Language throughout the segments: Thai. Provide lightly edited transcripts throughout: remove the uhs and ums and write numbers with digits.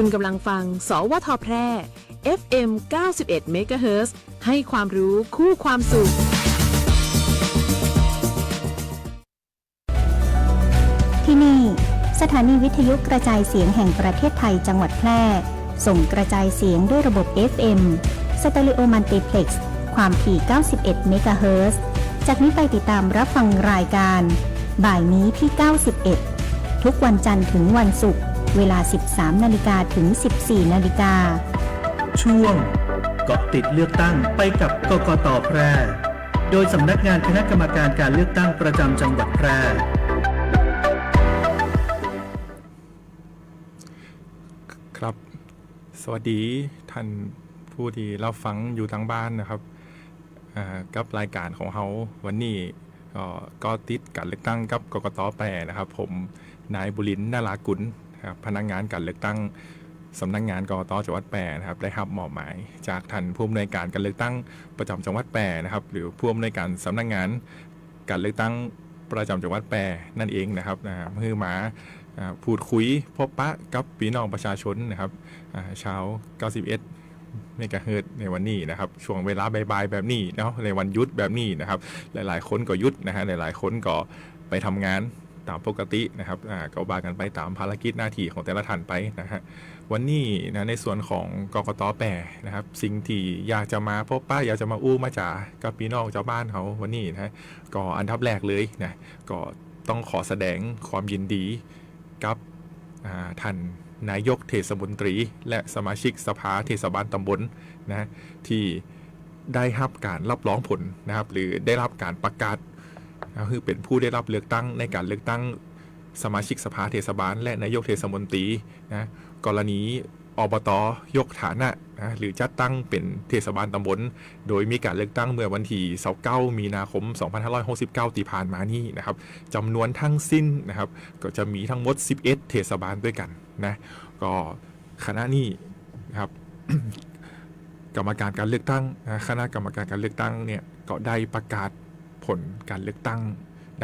คุณกำลังฟังสวทแพร่ FM 91 เมกะเฮิรตซ์ให้ความรู้คู่ความสุขที่นี่สถานีวิทยุกระจายเสียงแห่งประเทศไทยจังหวัดแพร่ส่งกระจายเสียงด้วยระบบ FM สเตอริโอมัลติเพล็กซ์ความถี่ 91 เมกะเฮิรตซ์จากนี้ไปติดตามรับฟังรายการบ่ายนี้ที่ 91 ทุกวันจันทร์ถึงวันศุกร์เวลา 13 นาฬิกาถึง 14 นาฬิกาช่วงเกาะติดเลือกตั้งไปกับกกต.แพร่โดยสำนักงานคณะกรรมการการเลือกตั้งประจำจังหวัดแพร่ครับสวัสดีท่านผู้ที่รับฟังอยู่ทางบ้านนะครับกับรายการของเราวันนี้ก็ติดการเลือกตั้งกับกกต.แปรนะครับผมนายบุรินทร์ นารากุลครับพนักงานการเลือกตั้งสำนักงานกกต.จังหวัดแปรนะครับได้รับมอบหมายจากท่านผู้อำนวยการการเลือกตั้งประจำจังหวัดแปรนะครับหรือผู้อำนวยการสำนักงานการเลือกตั้งประจำจังหวัดแปรนั่นเองนะครับเพื่อมาพูดคุยพบปะกับพี่น้องประชาชนนะครับเช้า 91 เมกะเฮิรตซ์ในวันนี้นะครับช่วงเวลาบ่ายๆแบบนี้เนาะในวันหยุดแบบนี้นะครับหลายๆคนก็หยุดนะฮะหลายๆคนก็ไปทำงานตามปกตินะครับก็บากันไปตามภารกิจหน้าที่ของแต่ละท่านไปนะฮะวันนี้นะในส่วนของกกต.แปรนะครับสิ่งที่อยากจะมาพบปะอยากจะมาอู้มาจ่ากับพี่น้องชาวบ้านเขาวันนี้นะก็อันดับแรกเลยนะก็ต้องขอแสดงความยินดีกับท่านนายกเทศมนตรีและสมาชิกสภาเทศบาลตำบลนะที่ได้รับการรับรองผลนะครับหรือได้รับการประกาศคือเป็นผู้ได้รับเลือกตั้งในการเลือกตั้งสมาชิกสภาเทศบาลและนายกเทศมนตรีนะกรณีอบต.ยกฐานะนะหรือจัดตั้งเป็นเทศบาลตำบลโดยมีการเลือกตั้งเมื่อวันที่29 มีนาคม 2569 ที่ผ่านมานี้นะครับจำนวนทั้งสิ้นนะครับก็จะมีทั้งหมด 11 เทศบาลด้วยกันนะก็คณะนี้นะครับ กรรมการการเลือกตั้งคณะกรรมการการเลือกตั้งเนี่ยก็ได้ประกาศผลการเลือกตั้ง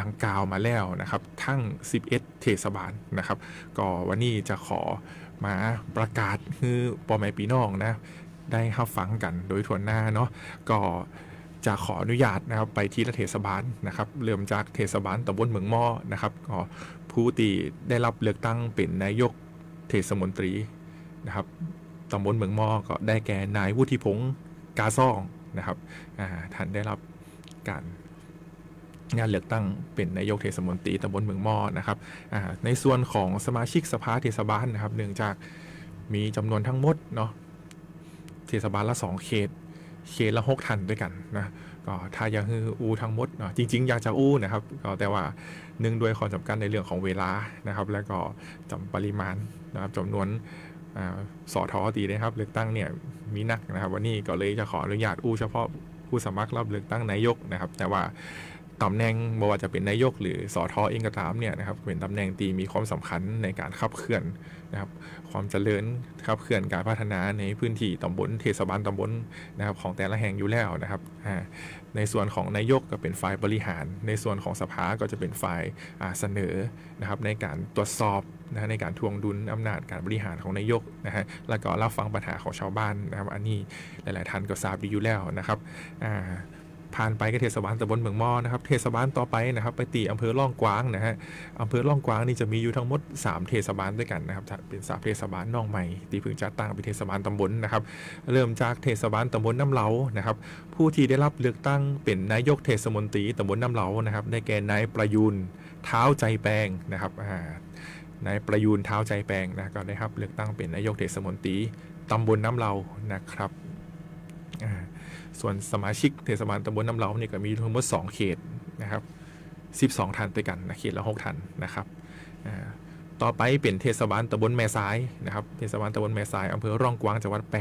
ดังกล่าวมาแล้วนะครับทั้ง 11 เทศบาลนะครับก็วันนี้จะขอมาประกาศคือพ่อแม่พี่น้องนะได้รับฟังกันโดยทั่วหน้าเนาะก็จะขออนุญาตนะครับไปที่เทศบาลนะครับเริ่มจากเทศบาลตำบลเมืองม่อนะครับก็ผู้ที่ได้รับเลือกตั้งเป็นนายกเทศมนตรีนะครับตำบลเมืองม่อก็ได้แก่นายวุฒิพงษ์กาซ่องนะครับท่านได้รับการงานเลือกตั้งเป็นนายกเทศมนตรีตำบลเมืองม่อนะครับในส่วนของสมาชิกสภาเทศบาลนะครับเนื่องจากมีจำนวนทั้งหมดเนาะเทศบาลละ2เขตละ6ท่านด้วยกันนะก็ถ้าอยากให้อู้ทั้งหมดเนาะจริงๆอยากจะอู้นะครับก็แต่ว่าเนื่องด้วยข้อจำกัดในเรื่องของเวลานะครับแล้วก็จำปริมาณนะครับจำนวนสท.ตีนะครับเลือกตั้งเนี่ยมีนักนะครับวันนี้ก็เลยจะขออนุญาตอู้เฉพาะผู้สมัครรับเลือกตั้งนายกนะครับแต่ว่าตำแหน่งไม่ว่าจะเป็นนายกหรือสท.เองก็ตามเนี่ยนะครับเป็นตำแหน่งที่มีความสำคัญในการขับเคลื่อนนะครับความเจริญขับเคลื่อนการพัฒนาในพื้นที่ตำบลเทศบาลตำบลนะครับของแต่ละแห่งอยู่แล้วนะครับในส่วนของนายกก็เป็นฝ่ายบริหารในส่วนของสภาก็จะเป็นฝ่ายเสนอนะครับในการตรวจสอบนะในการทวงดุลอำนาจการบริหารของนายกนะฮะแล้วก็รับฟังปัญหาของชาวบ้านนะครับอันนี้หลายๆท่านก็ทราบดีอยู่แล้วนะครับผ่านไปก็เทศบาลตำบลเมืองม่อนะครับเทศบาลต่อไปนะครับไปตีอำเภอล่องกวางนะฮะอำเภอล่องกวางนี่จะมีอยู่ทั้งหมด3เทศบาลด้วยกันนะครับเป็น3เทศบาลน้องใหม่ที่เพิ่งจัดตั้งเป็นเทศบาลตำบลนะครับเริ่มจากเทศบาลตำบลน้ำเหลานะครับผู้ที่ได้รับเลือกตั้งเป็นนายกเทศมนตรีตำบลน้ำเหลานะครับได้แก่นายประยูนเท้าใจแปลงนะครับนายประยูนเท้าใจแปลงนะก็ได้รับเลือกตั้งเป็นนายกเทศมนตรีตำบลน้ำเหลานะครับส่วนสมาชิกเทศบาลตำบลน้ำเหลาเนี่ยก็มีทั้งหมด2เขตนะครับ12ท่านด้วยกันนะเขตละ6ท่านนะครับต่อไปเป็นเทศบาลตำบลแม่สายนะครับเทศบาลตำบลแม่สายอำเภอร่องกวางจังหวัดแปร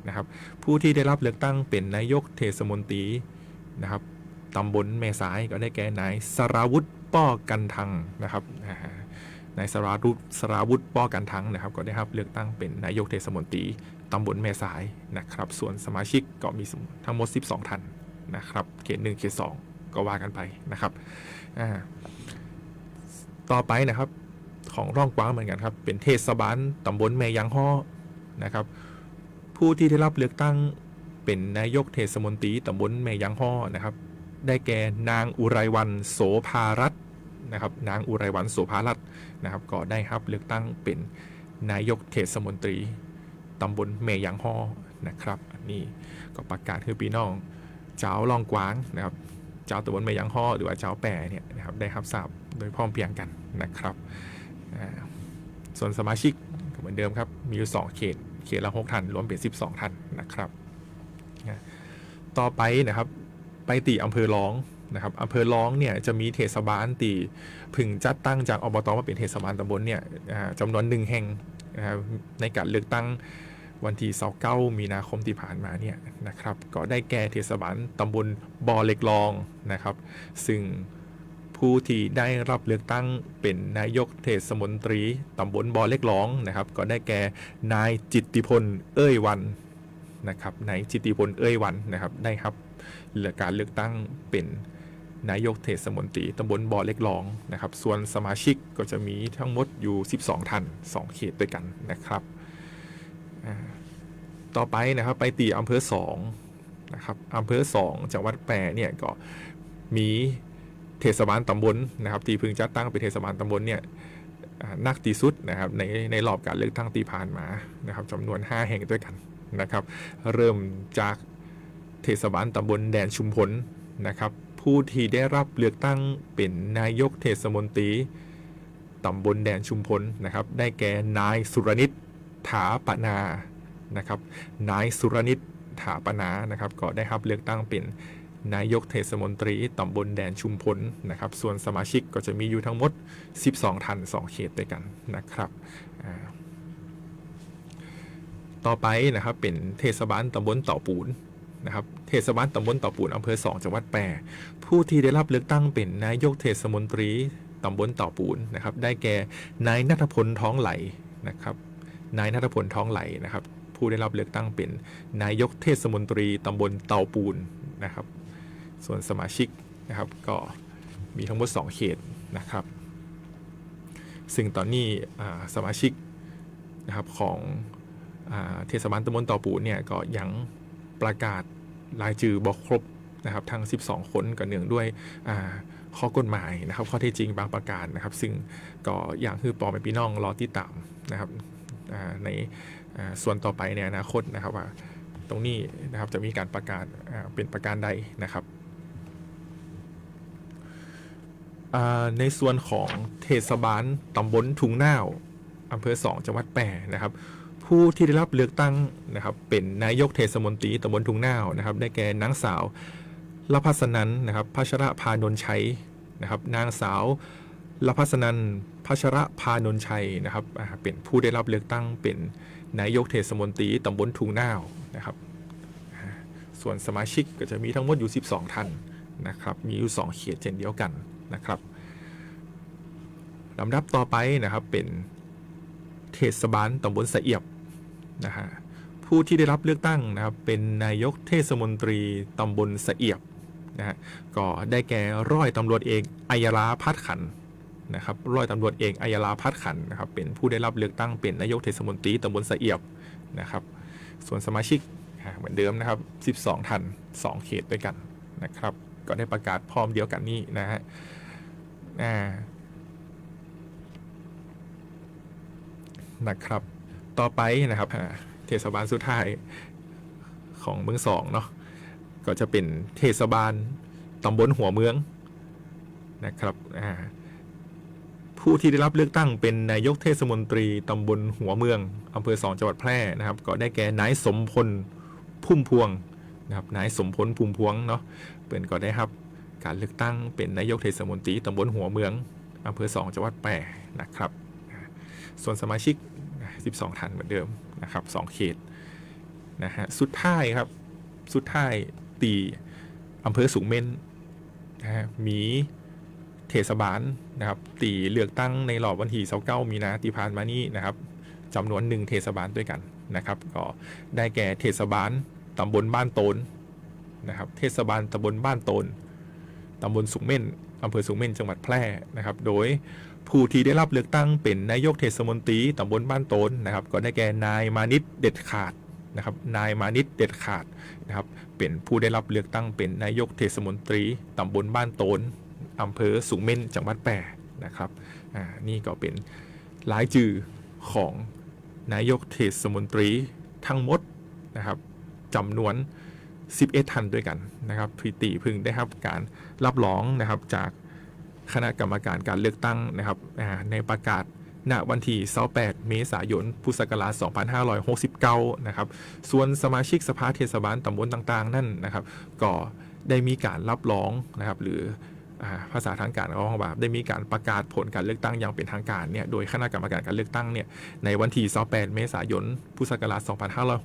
นะครับผู้ที่ได้รับเลือกตั้งเป็นนายกเทศมนตรีนะครับตำบลแม่สายก็ได้แก่นายสราวุฒิป้อกันทังนะครับนายสราวุฒิป้อกันทังนะครับก็ได้รับเลือกตั้งเป็นนายกเทศมนตรีตำบลแม่สายนะครับส่วนสมาชิกก็มีทั้งหมด12ท่านนะครับเขต1เขต2ก็ว่ากันไปนะครับต่อไปนะครับของร่องกวางเหมือนกันครับเป็นเทศบาลตำบลแม่ยางฮ้อ นะครับผู้ที่ได้รับเลือกตั้งเป็นนายกเทศมนตรีตำบลแม่ยางฮ้อนะครับได้แก่นางอุไรวรรณโสภารัตน์นะครับนางอุไรวรรณโสภารัตน์นะครับก็ได้รับเลือกตั้งเป็นนายกเทศมนตรีตำบลแม่ยางฮ้อนะครับอันนี้ก็ประกาศให้พี่น้องเจ้าลองกวางนะครับเจ้าตำบลแม่ยางฮ้อหรือว่าเจ้าแปรเนี่ยนะครับได้รับทราบโดยพร้อมเพรียงกันนะครับส่วนสมาชิกเหมือนเดิมครับมีอยู่2เขตละ6ท่านรวมเป็น12ท่านนะครับต่อไปนะครับไปตีอำเภอร้องนะครับอำเภอร้องเนี่ยจะมีเทศบาลตีพึงจัดตั้งจากอบตมาเป็นเทศบาลตำบลเนี่ยจำนวน1แห่งในการเลือกตั้งวันที่29มีนาคมที่ผ่านมาเนี่ยนะครับก็ได้แก่เทศบาลตำบลบ่อเหล็กรองนะครับซึ่งผู้ที่ได้รับเลือกตั้งเป็นนายกเทศมนตรีตำบลบ่อเหล็กรองนะครับก็ได้แก่นายจิตติพลเอ้ยวันนะครับนายจิตติพลเอ้ยวันนะครับได้ครับการเลือกตั้งเป็นนายกเทศมนตรีตำบลบ่อเหล็กรองนะครับส่วนสมาชิกก็จะมีทั้งหมดอยู่12ท่าน2เขตด้วยกันนะครับต่อไปนะครับไปตีอำเภอ2นะครับอำเภอ2จังหวัดแปรเนี่ยก็มีเทศบาลตำบลนะครับที่พึงจัดตั้งเป็นเทศบาลตำบลเนี่ยนักที่สุดนะครับในรอบการเลือกตั้งที่ผ่านมานะครับจำนวน5แห่งด้วยกันนะครับเริ่มจากเทศบาลตำบลแดนชุมพลนะครับผู้ที่ได้รับเลือกตั้งเป็นนายกเทศมนตรีตำบลแดนชุมพลนะครับได้แก่นายสุรนิตถาปนานะครับนายสุรนิตถาปนานะครับก็ได้รับเลือกตั้งเป็นนายกเทศมนตรีตำบลแดนชุมพลนะครับส่วนสมาชิกก็จะมีอยู่ทั้งหมด12ท่าน2เขตด้วยกันนะครับต่อไปนะครับเป็นเทศบาลตำบลเต่าปูนนะครับเทศบาลตำบลเต่าปูนอำเภอ2จังหวัดแปรผู้ที่ได้รับเลือกตั้งเป็นนายกเทศมนตรีตำบลเต่าปูนนะครับได้แก่นายณัฐพลท้องไหลนะครับนายณัฐพลท้องไหลนะครับผู้ได้รับเลือกตั้งเป็นนายกเทศมนตรีตำบลเต่าปูนนะครับส่วนสมาชิกนะครับก็มีทั้งหมด2เขตนะครับซึ่งตอนนี้สมาชิกนะครับของเทศบาลตำบลเต่าปูนเนี่ยก็ยังประกาศรายชื่อบอกครบนะครับทั้ง12คนก็เนื่องด้วยข้อกฎหมายนะครับข้อเท็จจริงบางประการนะครับซึ่งก็อย่างคือปอเป็นพี่น้องรอติดตามนะครับในส่วนต่อไปในอนาคตนะครับว่าตรงนี้นะครับจะมีการประกาศเป็นประการใดนะครับในส่วนของเทศบาลตำบลทุ่งน่าวอำเภอ2จังหวัดแปรนะครับผู้ที่ได้รับเลือกตั้งนะครับเป็นนายกเทศมนตรีตำบลทุ่งน่าวนะครับได้แก่นางสาวลภัสนันนะครับพัชรพานนชัยนะครับนางสาวลภัสนันพัชรพานนชัยนะครับเป็นผู้ได้รับเลือกตั้งเป็นนายกเทศมนตรีตำบลทุ่งน่าวนะครับส่วนสมาชิกก็จะมีทั้งหมดอยู่12ท่านนะครับมีอยู่2เขตเช่นเดียวกันนะครับลำดับต่อไปนะครับเป็นเทศบาลตำบลสะเอียบนะฮะผู้ที่ได้รับเลือกตั้งนะครับเป็นนายกเทศมนตรีตำบลสะเอียบนะฮะก็ได้แก่ร้อยตำรวจเอกอัยราพัฒขันนะครับร้อยตำรวจเอกอัยราพัฒขันนะครับเป็นผู้ได้รับเลือกตั้งเป็นนายกเทศมนตรีตำบลสะเอียบนะครับส่วนสมาชิกเหมือนเดิมนะครับ12ท่าน2เขตด้วยกันนะครับก็ได้ประกาศพร้อมเดียวกันนี้นะฮะนะครับต่อไปนะครับเทศบาลสุดท้ายของเมือง2เนาะก็จะเป็นเทศบาลตำบลหัวเมืองนะครับผู้ที่ได้รับเลือกตั้งเป็นนายกเทศมนตรีตำบลหัวเมืองอำเภอ2จังหวัดแพร่นะครับก็ได้แก่นายสมพลพุ่มพวงนะครับนายสมพลพุ่มพวงเนาะเป็นก็ได้ครับการเลือกตั้งเป็นนายกเทศมนตรีตำบลหัวเมืองอำเภอ2จังหวัดแพร่นะครับส่วนสมาชิก12ท่านเหมือนเดิมนะครับ2เขตนะฮะสุดท้ายครับสุดท้ายตีอำเภอสูงเม่นนะฮะมีเทศบาลนะครับตีเลือกตั้งในรอบวันที่29มีนาที่ผ่านมานี้นะครับจำนวน1เทศบาลด้วยกันนะครับก็ได้แก่เทศบาลตำบลบ้านโตนนะครับเทศบาลตำบลบ้านโตนตำบลสูงเม่นอำเภอสูงเม่นจังหวัดแพร่นะครับโดย ผู้ที่ได้รับเลือกตั้งเป็นนายกเทศมนตรีตำบลบ้านโตนนะครับก็ได้แก่นายมานิตเด็ดขาดนะครับนายมานิตเด็ดขาดนะครับเป็นผู้ได้รับเลือกตั้งเป็นนายกเทศมนตรีตำบลบ้านโตนอำเภอสูงเม่นจังหวัดแปร่นะครับนี่ก็เป็นรายชื่อของนายกเทศมนตรีทั้งหมดนะครับจำนวน11 ท่านด้วยกันนะครับที่ตีพึงได้รับการรับรองนะครับจากคณะกรรมการการเลือกตั้งนะครับในประกาศณวันที่28 เมษายน พุทธศักราช 2569 นะครับส่วนสมาชิกสภาเทศบาลตำบลต่างๆนั่นนะครับก็ได้มีการรับรองนะครับหรือภาษาทางการเขาบอกว่าได้มีการประกาศผลการเลือกตั้งอย่างเป็นทางการเนี่ยโดยคณะกรรมการการเลือกตั้งเนี่ยในวันที่28 เมษายน พุทธศักราช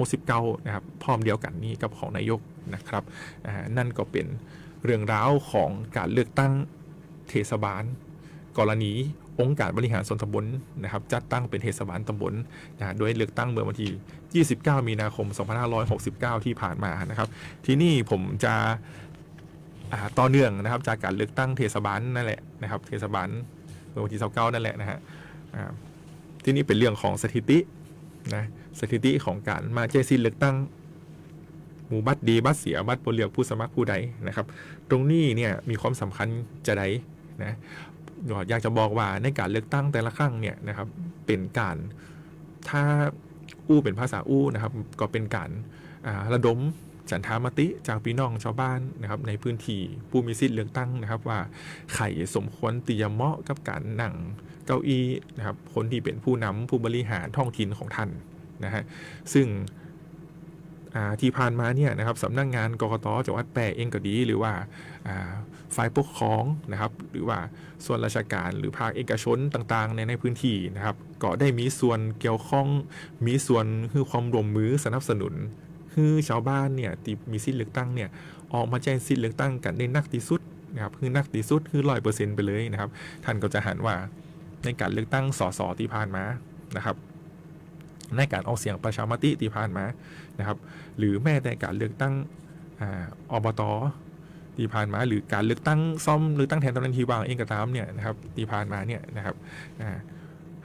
2569 นะครับพร้อมเดียวกันนี้กับของนายกนะครับนั่นก็เป็นเรื่องราวของการเลือกตั้งเทศบาลกรณีองค์การบริหารส่วนตำบลนะครับจัดตั้งเป็นเทศบาลตำบลโดยเลือกตั้งเมื่อวันที่29 มีนาคม 2569 ที่ผ่านมานะครับที่นี่ผมจะต่อเนื่องนะครับจากการเลือกตั้งเทศบาลนั่นแหละนะครับเทศบาลเมื่อวันที่29นั่นแหละนะฮะที่นี่เป็นเรื่องของสถิตินะสถิติของการมาใช้สิทธิ์เลือกตั้งหมู่บัตรดีบัตรเสียบัตรบ่เลือกผู้สมัครผู้ใดนะครับตรงนี้เนี่ยมีความสำคัญจะได้นะอยากจะบอกว่าในการเลือกตั้งแต่ละครั้งเนี่ยนะครับเป็นการถ้าเป็นภาษานะครับก็เป็นการระดมฉันทามติจากพี่น้องชาวบ้านนะครับในพื้นที่ผู้มีสิทธิ์เลือกตั้งนะครับว่าใครสมควรที่จะเหมาะกับการนั่งเก้าอี้นะครับคนที่เป็นผู้นำผู้บริหารท้องถิ่นของท่านนะฮะซึ่งที่ผ่านมาเนี่ยนะครับสำนักงานกกต.จังหวัดแปร่เองก็ดีหรือว่าฝ่ายปกครองนะครับหรือว่าส่วนราชการหรือภาคเอกชนต่างๆในพื้นที่นะครับก็ได้มีส่วนเกี่ยวข้องมีส่วนคือความร่วมมือสนับสนุนคือชาวบ้านเนี่ยที่มีสิทธิ์เลือกตั้งเนี่ยออกมาแจ้งสิทธิ์เลือกตั้งกันได้นักที่สุดนะครับคือนักที่สุดคือ 100% ไปเลยนะครับท่านก็จะหันว่าในการเลือกตั้งสสที่ผ่านมานะครับในการออกเสียงประชามติที่ผ่านมานะครับหรือแม้แต่การเลือกตั้งอบต.ที่ผ่านมาหรือการเลือกตั้งซ่อมหรือตั้งแทนตำแหน่งที่ว่างเองก็ตามเนี่ยนะครับที่ผ่านมาเนี่ยนะครับ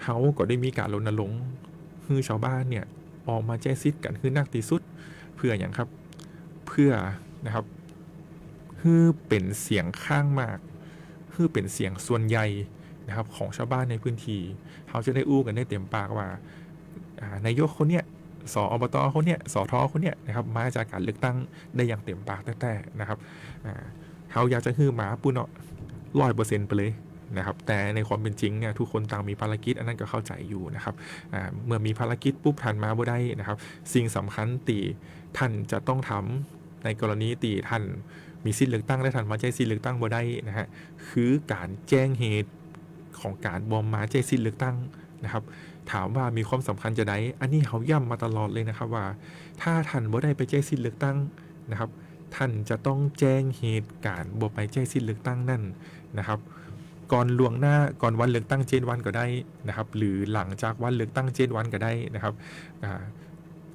เขาก็ได้มีการรณรงค์ให้ชาวบ้านเนี่ยออกมาแจ้งสิทธิ์กันคือนักที่สุดเพื่ออย่างครับเพื่อนะครับคือเป็นเสียงข้างมากคือเป็นเสียงส่วนใหญ่นะครับของชาวบ้านในพื้นที่เขาจะได้อู้กันได้เต็มปากว่านายกคนเนี้ยสอบต.คนเนี้ยสท.คนเนี้ยนะครับมาจากการเลือกตั้งได้อย่างเต็มปากแต่นะครับเขาอยากจะฮือหมาปุ้นเนาะ100%ไปเลยนะครับแต่ในความเป็นจริงเนี่ยทุกคนต่างมีภารกิจอันนั้นก็เข้าใจอยู่นะครับเมื่อมีภารกิจปุ๊บท่านมาบ่ได้นะครับสิ่งสำคัญตีท่านจะต้องทำในกรณีตีท่านมีสิทธิเลือกตั้งและท่านมาใช้สิทธิเลือกตั้งบ่ได้นะฮะคือการแจ้งเหตุของการบอมมาใช้สิทธิเลือกตั้งนะครับถามว่ามีความสำคัญจะใดอันนี้เขาย้ำมาตลอดเลยนะครับว่าถ้าท่านบ่ได้ไปใช้สิทธิเลือกตั้งนะครับท่านจะต้องแจ้งเหตุการณ์บ่ไปใช้สิทธิเลือกตั้งนั่นนะครับก่อนล่วงหน้าก่อนวันเลือกตั้ง7 วันก็ได้นะครับหรือหลังจากวันเลือกตั้ง7 วันก็ได้นะครับ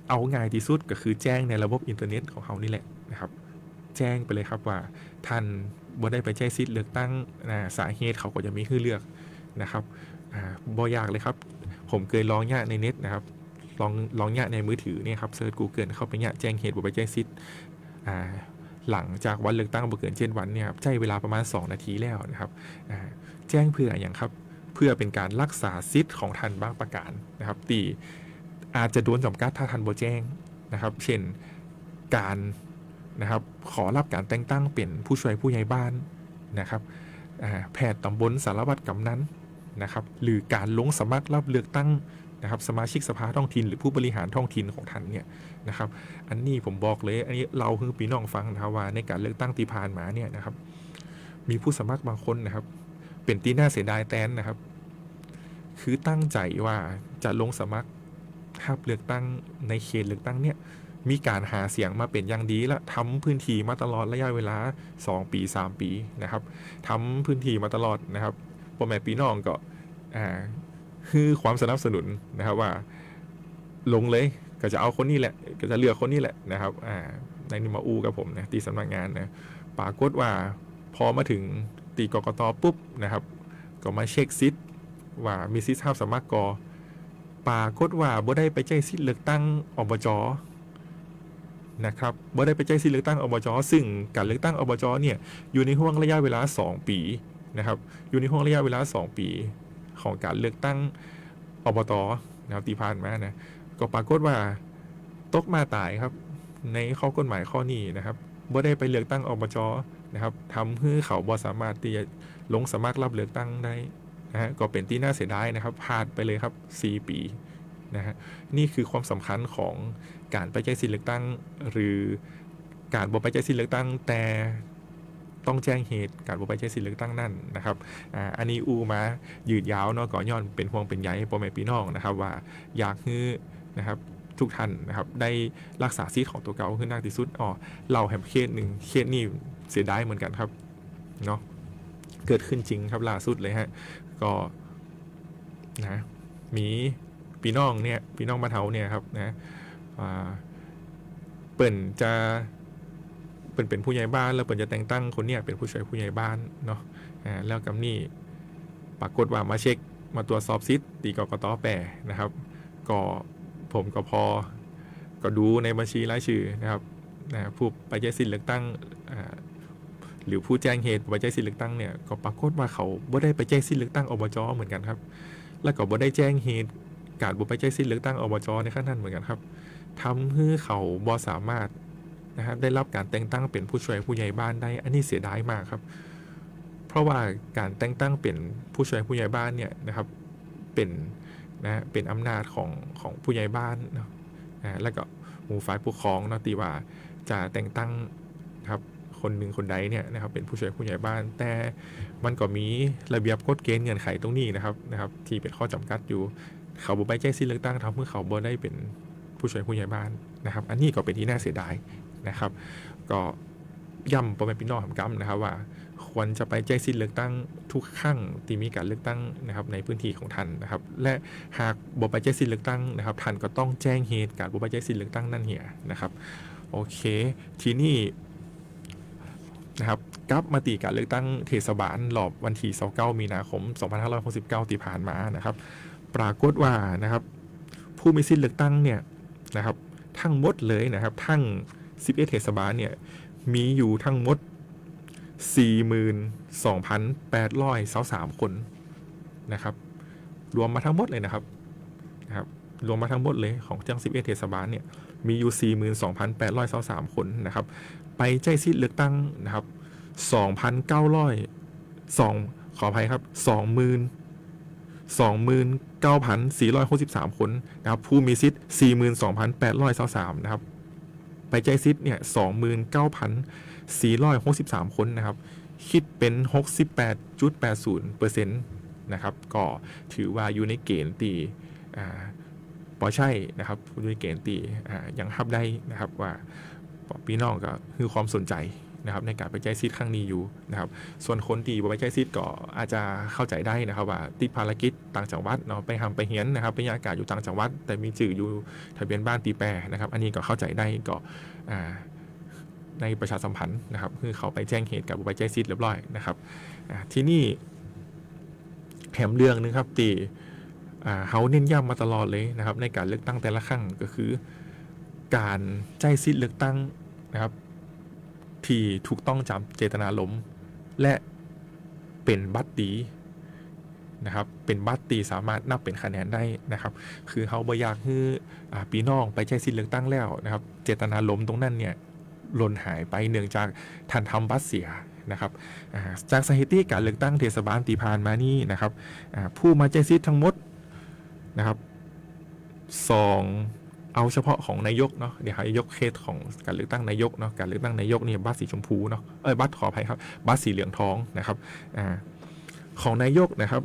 เอาง่ายที่สุดก็คือแจ้งในระบบอินเทอร์เน็ตของเขานี่แหละนะครับแจ้งไปเลยครับว่าท่านบ่ได้ไปใช้สิทธิเลือกตั้งสาเหตุเขาก็จะมีให้เลือกนะครับบ่ยากเลยครับผมเคยลองแยกในเน็ตนะครับลองแยกในมือถือเนี่ยครับเซิร์ช Google เข้าไปแยกแจ้งเหตุบ่ไปใช้สิทธิ์หลังจากวันเลือกตั้งบ่เกิน7 วันเนี่ยครับใช้เวลาประมาณ2 นาทีแล้วนะครับแจ้งเพื่ออย่างครับเพื่อเป็นการรักษาสิทธิ์ของท่านบางประการนะครับตีอาจจะโดนจำกัดถ้าท่านบ่แจ้งนะครับเช่นการนะครับขอรับการแต่งตั้งเป็นผู้ช่วยผู้ใหญ่บ้านนะครับแพทย์ตำบลสารวัตรกำนันนะครับหรือการลงสมัครรับเลือกตั้งนะครับสมาชิกสภาท้องถิ่นหรือผู้บริหารท้องถิ่นของท่านเนี่ยนะครับอันนี้ผมบอกเลยอันนี้เราคือพี่น้องฟังนะครับว่าในการเลือกตั้งที่ผ่านมาเนี่ยนะครับมีผู้สมัครบางคนนะครับเป็นที่น่าเสียดายแตนนะครับคือตั้งใจว่าจะลงสมัครรับเลือกตั้งในเขตเลือกตั้งเนี่ยมีการหาเสียงมาเป็นอย่างดีและทำพื้นที่มาตลอดระยะเวลา2 ปี 3 ปีนะครับทำพื้นที่มาตลอดนะครับพ่อแม่พี่น้องก็คือความสนับสนุนนะครับว่าลงเลยก็จะเอาคนนี้แหละก็จะเลือกคนนี้แหละนะครับในนิมาอูกับผมนะที่สำนักงานนะปรากฏว่าพอมาถึงตีกกต.ปุ๊บนะครับก็มาเช็คซิท ว่ามีสิทธิ์รับสมัครก็ปรากฏว่าบ่ได้ไปใช้สิทธิ์เลือกตั้งอบจ.นะครับบ่ได้ไปใช้สิทธิ์เลือกตั้งอบจ.ซึ่งการเลือกตั้งอบจ.เนี่ยอยู่ในห่วงระยะเวลา2 ปีนะครับอยู่ในห่วงระยะเวลา2 ปีของการเลือกตั้งอบต.นะครับที่ผ่านมานะก็ปรากฏว่าตกมาตายครับในข้อกฎหมายข้อนี้นะครับบ่ได้ไปเลือกตั้งอบจ.นะครับทำให้เขาบ่สามารถที่จะลงสมัครรับเลือกตั้งได้นะฮะก็เป็นที่น่าเสียดายนะครับพลาดไปเลยครับ4 ปีนะฮะนี่คือความสำคัญของการไปใช้สิทธิเลือกตั้งหรือการบ่ไปใช้สิทธิเลือกตั้งแต่ต้องแจ้งเหตุการบ่ไปใช้สิทธิเลือกตั้งนั่นนะครับอันนี้มายืดยาวเนาะก่อนย้อนเป็นห่วงเป็นใยพ่อแม่พี่น้องนะครับว่าอยากให้นะครับทุกท่านนะครับได้รักษาสิทธิของตัวเก่าขึ้นมากที่สุดเราแฮมเคสหนึ่งเคสนี้เสียดายเหมือนกันครับเนาะเกิดขึ้นจริงครับล่าสุดเลยฮะก็นะมีพี่น้องบ้านเฮาเนี่ยครับนะเปิ่นเป็นผู้ใหญ่บ้านแล้วเปิ่นจะแต่งตั้งคนเนี่ยเป็นผู้ช่วยผู้ใหญ่บ้านเนาะแล้วกับนี่ปรากฏว่ามาเช็คมาตรวจสอบสิทธิ์ตีกกต.แปรนะครับก็ผมก็พอก็ดูในบัญชีรายชื่อนะครับผู้ไปใช้สิทธิ์เลือกตั้งหรือผู้แจ้งเหตุไปใช้สิทธิ์เลือกตั้งเนี่ยก็ปรากฏว่าเขาบ่ได้ไปแจ้งสิทธิ์เลือกตั้งอบจ.เหมือนกันครับแล้วก็บ่ได้แจ้งเหตุการบ่ไปใช้สิทธิ์เลือกตั้งอบจ.ในขั้นนั้นเหมือนกันครับทำให้เขาบ่สามารถนะครับได้รับการแต่งตั้งเป็นผู้ช่วยผู้ใหญ่บ้านได้อันนี้เสียดายมากครับเพราะว่าการแต่งตั้งเป็นผู้ช่วยผู้ใหญ่บ้านเนี่ยนะครับเป็นอำนาจของผู้ใหญ่บ้านเนาะแล้วก็หมู่ฝ่ายปกครองเนาะที่ว่าจะแต่งตั้งครับคนหนึ่งคนใดเนี่ยนะครับเป็นผู้ช่วยผู้ใหญ่บ้านแต่มันก็มีระเบียบกฎเกณฑ์เงื่อนไขตรงนี้นะครับที่เป็นข้อจำกัดอยู่เขาบ่ไปแจ้งสิทธิเลือกตั้งทำให้เขาบ่ได้เป็นผู้ช่วยผู้ใหญ่บ้านนะครับอันนี้ก็เป็นที่น่าเสียดายนะครับก็ย้ำพ่อแม่พี่น้องทำกรรมนะครับว่าควรจะไปแจ้งสิทธิเลือกตั้งทุกครั้งที่มีการเลือกตั้งนะครับในพื้นที่ของท่านนะครับและหากบ่ไปแจ้งสิทธิเลือกตั้งนะครับท่านก็ต้องแจ้งเหตุการบ่ไปแจ้งสิทธิเลือกตั้งนั่นเหียนะครับโอเคทีนี้นะครับกลับมาตีการเลือกตั้งเทศบาลรอบวันที่29 มีนาคม 2569 ที่ผ่านมานะครับปรากฏว่านะครับผู้มีสิทธิเลือกตั้งเนี่ยนะครับทั้งหมดเลยนะครับทั้ง11เทศบาลเนี่ยมีอยู่ทั้งหมด 42,823 คนนะครับรวมมาทั้งหมดเลยนะครับรวมมาทั้งหมดเลยของจัง11เทศบาลเนี่ยมีอยู่ 42,823 คนนะครับไปใช้สิทธิเลือกตั้งนะครับขออภัยครับ 29,463 คนนะครับผู้มีสิทธิ์ 42,823 นะครับไปใช้สิทธิ์เนี่ย 29,463 คนนะครับคิดเป็น 68.80% นะครับก็ถือว่าอยู่ในเกณฑ์ตีปอใช่นะครับอยู่ในเกณฑ์ตียังรับได้นะครับว่าพี่น้องก็คือความสนใจนะครับในการไปใช้สิทธิ์ครั้งนี้อยู่นะครับส่วนคนที่ไปใช้สิทธิ์ก็อาจจะเข้าใจได้นะครับว่าติดภารกิจต่างจังหวัดเนาะไปทำไปเฮียนนะครับไปยากาศอยู่ต่างจังหวัดแต่มีจื่ออยู่ทะเบียนบ้านตีแปรนะครับอันนี้ก็เข้าใจได้ก็ในประชาสัมพันธ์นะครับคือเขาไปแจ้งเหตุกับไปใช้สิทธิ์เรียบร้อยนะครับที่นี่แถมเรื่องนึงครับตีเขาเน้นย้ำมาตลอดเลยนะครับในการเลือกตั้งแต่ละครั้งก็คือการใช้สิทธิ์เลือกตั้งนะครับที่ถูกต้องตามเจตนารมณ์และเป็นบัตรดีนะครับเป็นบัตรดีสามารถนับเป็นคะแนนได้นะครับคือเขาบ่อยากให้พี่น้องไปใช้สิทธิ์เลือกตั้งแล้วนะครับเจตนารมณ์ตรงนั้นเนี่ยหล่นหายไปเนื่องจากท่านทำบัตรเสียนะครับจากสถิติการเลือกตั้งเทศบาลที่ผ่านมานี่นะครับผู้มาใช้สิทธิ์ทั้งหมดนะครับเอาเฉพาะของนายกเนาะเดี๋ยวให้ยกเคสของการเลือกตั้งนายกเนาะการเลือกตั้งนายกเนี่ยบัตรสีชมพูเนาะบัตรขออภัยครับบัตรสีเหลืองทองนะครับของนายกนะครับ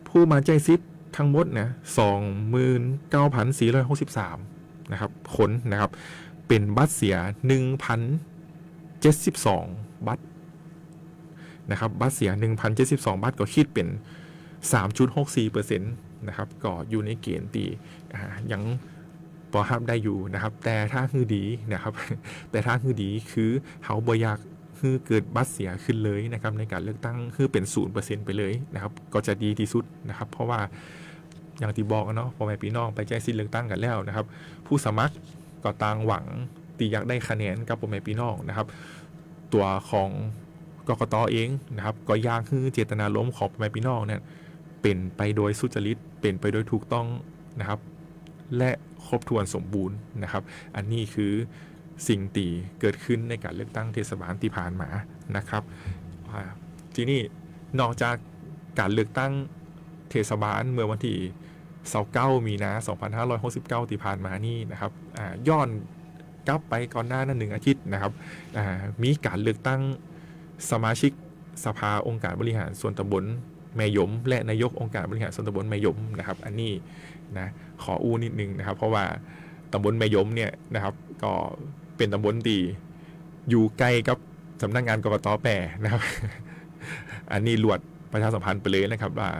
ผู้มาใช้สิทธิ์ทั้งหมดนะ 29,463 นะครับคนนะครับเป็นบัตรเสีย 1,072 บัตรนะครับบัตรเสีย 1,072 บัตรก็คิดเป็น 3.64% นะครับก็อยู่ในเกณฑ์ที่ยังพอห้ามได้อยู่นะครับแต่ถ้าคือดีนะครับแต่ถ้าคือดีคือเขาบ่อยาก คือเกิดบัตรเสียขึ้นเลยนะครับในการเลือกตั้งคือเป็น 0% ไปเลยนะครับก็จะดีที่สุดนะครับเพราะว่าอย่างที่บอกเนาะพ่อแม่พี่น้องไปแจ้งสิทธิ์เลือกตั้งกันแล้วนะครับผู้สมัครก็ต่างหวังตีอยากได้คะแนนกับพ่อแม่พี่น้องนะครับตัวของกกต.เองนะครับก็อยากให้เจตนารมณ์ของพ่อแม่พี่น้องเนี่ยเป็นไปโดยสุจริตเป็นไปโดยถูกต้องนะครับและครบถ้วนสมบูรณ์นะครับอันนี้คือสิ่งที่เกิดขึ้นในการเลือกตั้งเทศบาลที่ผ่านมานะครับทีนี้นอกจากการเลือกตั้งเทศบาลเมื่อวันที่29 มีนา 2569 ที่ผ่านมานี่นะครับย้อนกลับไปก่อนหน้านั้น1 อาทิตย์นะครับมีการเลือกตั้งสมาชิกสภาองค์การบริหารส่วนตำบลแม่ยมและนายกองค์การบริหารส่วนตำบลแม่ยมนะครับอันนี้นะขออู้นิดนึงนะครับเพราะว่าตำบลแม่ยมเนี่ยนะครับก็เป็นตำบลที่อยู่ใกล้กับสำนักงานกกต.แปรนะครับ อันนี้ลวดประชาสัมพันธ์ไปเลยนะครับว่า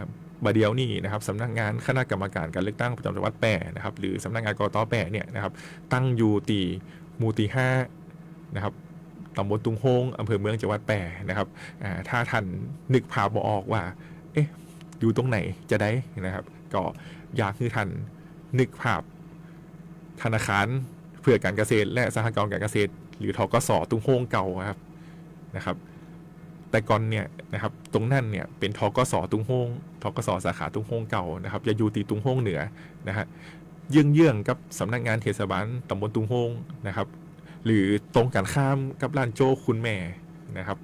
บเดียวนี่นะครับสำนักงานคณะกรรมการการเลือกตั้งประจำจังหวัดแปรนะครับหรือสำนักงานกกต.แปรเนี่ยนะครับตั้งอยู่ที่หมู่ที่5นะครับตำบลตุงโฮงอำเภอเมืองจังหวัดแปรนะครับถ้าท่านนึกภาพบ่ออกว่าเอ๊ะอยู่ตรงไหนจะได้นะครับก็อยากให้ท่านนึกภาพธนาคารเพื่อการเกษตรและสหกรณ์การเกษตรหรือธกส.ตุงโฮงเก่าครับนะครับแต่ก่อนเนี่ยนะครับตรงนั้นเนี่ยเป็นธกส.ตุงโฮงธกส.สาขาตุงโฮงเก่านะครับจะอยู่ที่ตุงโฮงเหนือนะฮะเยื่องๆกับสำนักงานเทศบาลตำบลตุงโฮงนะครับหรือตรงกันข้ามกับร้านโจ้คุณแม่นะครับ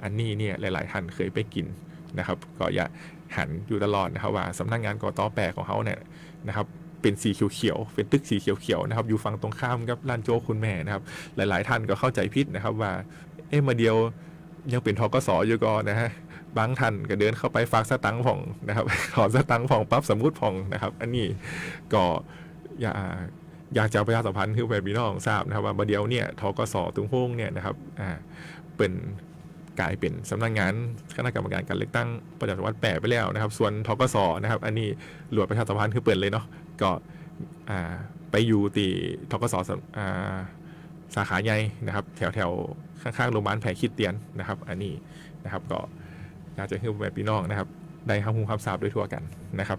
อันนี้เนี่ยหลายๆท่านเคยไปกินนะครับก็อย่าหันอยู่ตลอดนะครับว่าสำนักงานกต.แปรของเขาเนี่ยนะครับเป็นสีเขียวๆเป็นตึกสีเขียวๆนะครับอยู่ฝั่งตรงข้ามกับร้านโจ้คุณแม่นะครับหลายๆท่านก็เข้าใจผิดนะครับว่ามาเดียวยังเป็นธกส.อยู่ก่อนนะฮะบางท่านก็เดินเข้าไปฝากสตังค์ผ่องนะครับขอสตังค์ผ่องปั๊บสมมุติผ่องนะครับอันนี้ก็อยากจะประชาสัมพันธ์คือแบบพี่น้องทราบนะครับว่าบัดเดียวเนี่ยธกส.ตุงโฮงเนี่ยนะครับเป็นกลายเป็นสำนักงานคณะกรรมการการเลือกตั้งประจำจังหวัดแปรไปแล้วนะครับส่วนธกส.นะครับอันนี้หลวดประชาสัมพันธ์คือเปิดเลยเนาะก็ไปอยู่ที่ธกส.สาขาใหญ่นะครับแถวข้างๆโรงพยาบาลแผลคิดเตียนนะครับอันนี้นะครับก็อยากจะให้แบบพี่น้องนะครับได้รับรู้รับทราบด้วยทั่วกันนะครับ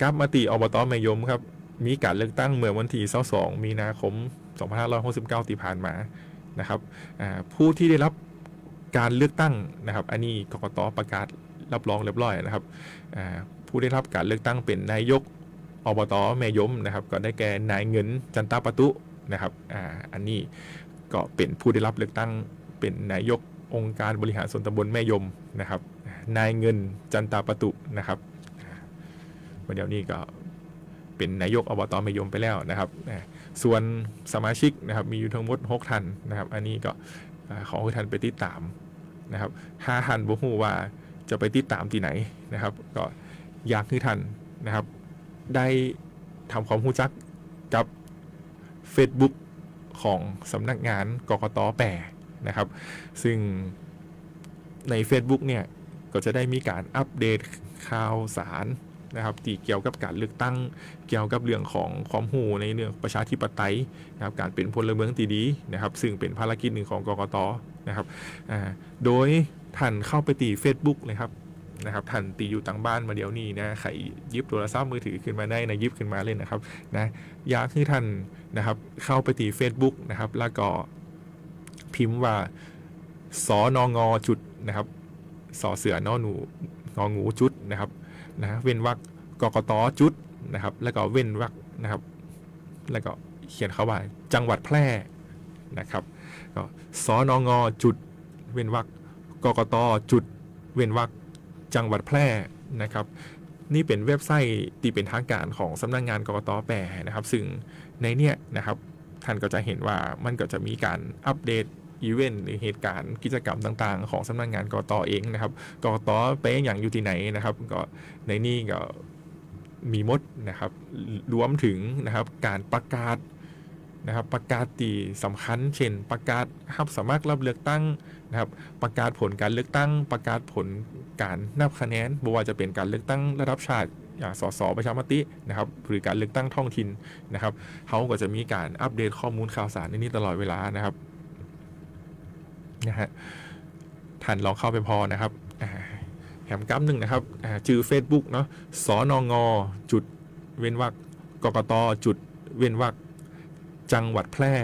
กลับมาตีอบต.แม่ยมครับมีการเลือกตั้งเมื่อวันที่22 มีนาคม 2569 ที่ผ่านมานะครับผู้ที่ได้รับการเลือกตั้งนะครับอันนี้กกต.ประกาศรับรองเรียบร้อยนะครับผู้ได้รับการเลือกตั้งเป็นนายกอบต.แม่ยมนะครับก็ได้แก่นายเงินจันตาปตุนะครับอันนี้ก็เป็นผู้ได้รับเลือกตั้งเป็นนายกองค์การบริหารส่วนตำบลแม่ยมนะครับนายเงินจันตาปตุนะครับเดี๋ยวนี้ก็เป็นนายกอบต.แม่ยมไปแล้วนะครับส่วนสมาชิกนะครับมีอยู่ทั้งหมด6 ท่านนะครับอันนี้ก็ขอให้ท่านไปติดตามนะครับถ้าท่านบ่ฮู้ว่าจะไปติดตามที่ไหนนะครับก็อยากให้ท่านนะครับได้ทำความรู้จักกับ Facebook ของสำนักงานกกต.แปรนะครับซึ่งใน Facebook เนี่ยก็จะได้มีการอัปเดตข่าวสารนะครับที่เกี่ยวกับการเลือกตั้งเกี่ยวกับเรื่องของความรู้ในเรื่องประชาธิปไตยนะครับการเป็นพลเมืองที่ดีนะครับซึ่งเป็นภารกิจหนึ่งของกกต.นะครับโดยท่านเข้าไปตี Facebook เลยครับนะครับท่านตีอยู่ต่างบ้านมาเดี๋ยวนี้นะใครยิบโทรศัพท์มือถือขึ้นมาได้นะยิบขึ้นมาเล่นนะครับนะอยากให้ท่านนะครับเข้าไปตี Facebook นะครับแล้วก็พิมพ์ว่าสนงจุดนะครับสอเสือนอหนูงองูจุดนะครับนะเว้นวรรคกกต.จุดนะครับแล้วก็เว้นวรรคนะครับแล้วก็เขียนเข้าว่าจังหวัดแพร่นะครับก็สนงจุดเว้นวรรคกกต.จุดเว้นวรรคจังหวัดแพร่นะครับนี่เป็นเว็บไซต์ที่เป็นทางการของสำนักงานกกต.แปรนะครับซึ่งในเนี้ยนะครับท่านก็จะเห็นว่ามันก็จะมีการอัปเดตอีเวนต์หรือเหตุการณ์กิจกรรมต่างๆของสำนักงานกกต.เองนะครับกกต.ไปอย่างอยู่ที่ไหนนะครับก็ในนี้ก็มีหมดนะครับรวมถึงนะครับการประกาศนะครับประกาศที่สำคัญเช่นประกาศรับสมัครรับเลือกตั้งนะครับประกาศผลการเลือกตั้งประกาศผลการนับคะแนนไม่ว่าจะเป็นการเลือกตั้งระดับชาติอย่างสสประชามตินะครับหรือการเลือกตั้งท้องถิ่นนะครับเขาก็จะมีการอัปเดตข้อมูลข่าวสารในนี้ตลอดเวลานะครับนะฮะ ท่านลองเข้าไปพอนะครับแถมกั๊บหนึ่งนะครับชื่อ Facebook เนาะสนงจุดเว้นวรรคกกตจุดเว้นวรรคจังหวัดแพร่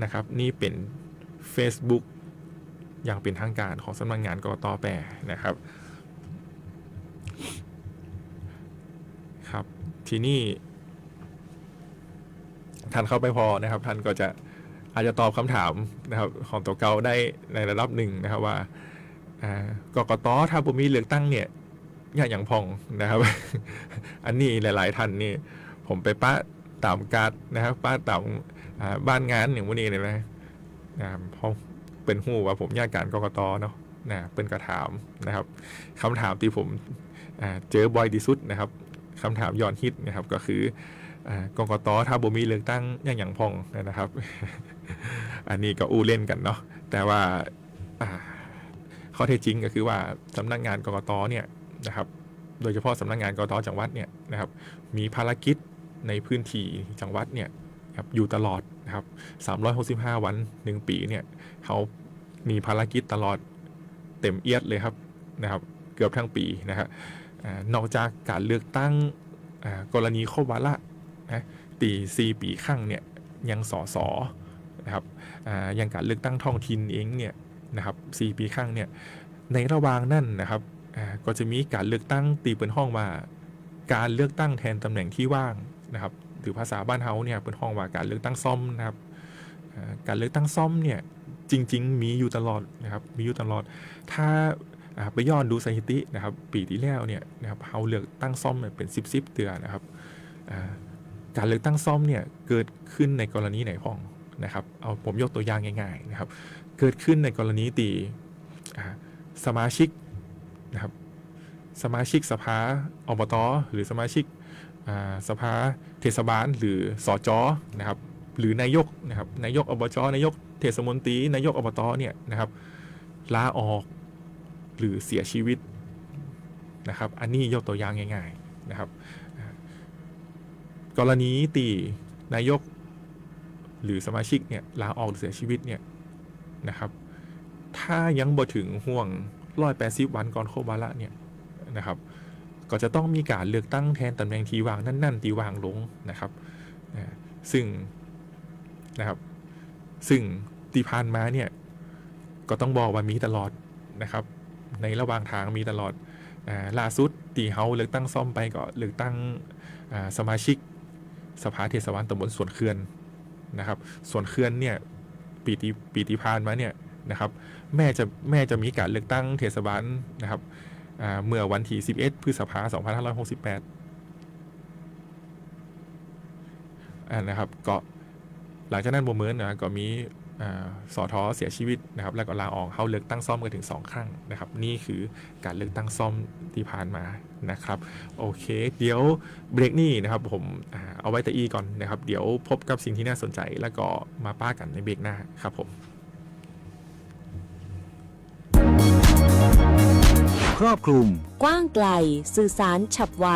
นะครับนี่เป็น Facebook อย่างเป็นทางการของสำนักงานกกตแปรนะครับครับทีนี้ท่านเข้าไปพอนะครับท่านก็จะอาจจะตอบคำถามนะครับของตัวเก่าได้ในระดับหนึ่งนะครับว่ากกตถ้าผมมีเลือกตั้งเนี่ยอย่างพองนะครับ อันนี้หลายๆท่านนี่ผมไปป้าตามการ์ดนะครับป้าตามบ้านงานอย่างวันนี้เลยนะเพราะเป็นหูว่าผมญาติการกกตเนาะเป็นกระถามนะครับคำถามที่ผมเจอบ่อยที่สุดนะครับคำถามย้อนฮิตนะครับก็คือกกตถ้าบ่มีเลือกตั้งอย่างพองนะครับ อันนี้ก็อู้เล่นกันเนาะแต่ว่าข้อเท็จจริงก็คือว่าสำนักงานกกตเนี่ยนะครับโดยเฉพาะสำนักงานกกตจังหวัดเนี่ยนะครับมีภารกิจในพื้นที่จังหวัดเนี่ยครับอยู่ตลอดนะครับ365 วัน1 ปีเนี่ยเขามีภารกิจตลอดเต็มเอียดเลยครับนะครับเกือบทั้งปีนะครับนอกจากการเลือกตั้งกรณีครบวาระนะตี4 ปีครั้งเนี่ยยังสสนะครับยังการเลือกตั้งท้องถิ่นเองเนี่ยนะครับ4 ปีครั้งเนี่ยในระหว่างนั้นนะครับก็จะมีการเลือกตั้งตีเป็นห้องว่าการเลือกตั้งแทนตำแหน่งที่ว่างนะครับหรือภาษาบ้านเฮาเนี่ยเป็นห้องว่าการเลือกตั้งซ่อมนะครับการเลือกตั้งซ่อมเนี่ยจริงๆมีอยู่ตลอดนะครับมีอยู่ตลอดถ้าไปย้อนดูสถิตินะครับปีที่แล้วเนี่ยนะครับเฮาเลือกตั้งซ่อมเป็น10เดือนนะครับการเลือกตั้งซ่อมเนี่ยเกิดขึ้นในกรณีไหนพ้องนะครับเอาผมยกตัวอย่างง่ายๆนะครับเกิดขึ้นในกรณีตีสมาชิกนะครับสมาชิกสภาอบตหรือสมาชิกสภาเทศบาลหรือสจนะครับหรือนายกนะครับนายกอบจนายกเทศมนตรีนายกอบตเนี่ยนะครับลาออกหรือเสียชีวิตนะครับอันนี้ยกตัวอย่างง่ายๆนะครับกรณีตีนายกหรือสมาชิกเนี่ยลาออกหรือเสียชีวิตเนี่ยนะครับถ้ายังบ่ถึงห่วง180 วันก่อนครบวาระเนี่ยนะครับก็จะต้องมีการเลือกตั้งแทนตำแหน่งที่ว่างนั่นๆที่ว่างลงนะครับซึ่งนะครับซึ่งที่ผ่านมาเนี่ยก็ต้องบอกว่ามีตลอดนะครับในระหว่างทางมีตลอดล่าสุดที่เฮาเลือกตั้งซ่อมไปก็เลือกตั้งสมาชิกสภาเทศบาลตำบลสวนเขื่อนนะครับสวนเขื่อนเนี่ยปีที่ผ่านมาเนี่ยนะครับแม่จะมีการเลือกตั้งเทศบาลนะครับเมื่อวันที่11 พฤษภาคม 2568นะครับก็หลังจากนั้นโมเมนต์นะก็มีสทเสียชีวิตนะครับแล้วก็ลาออกเข้าเลือกตั้งซ่อมกันถึง2 ครั้งนะครับนี่คือการเลือกตั้งซ่อมที่ผ่านมานะครับโอเคเดี๋ยวเบรกนี้นะครับผมเอาไว้แต่อีก่อนนะครับเดี๋ยวพบกับสิ่งที่น่าสนใจแล้วก็มาป้ากันในเบรกหน้าครับผมครอบคลุมกว้างไกลสื่อสารฉับไว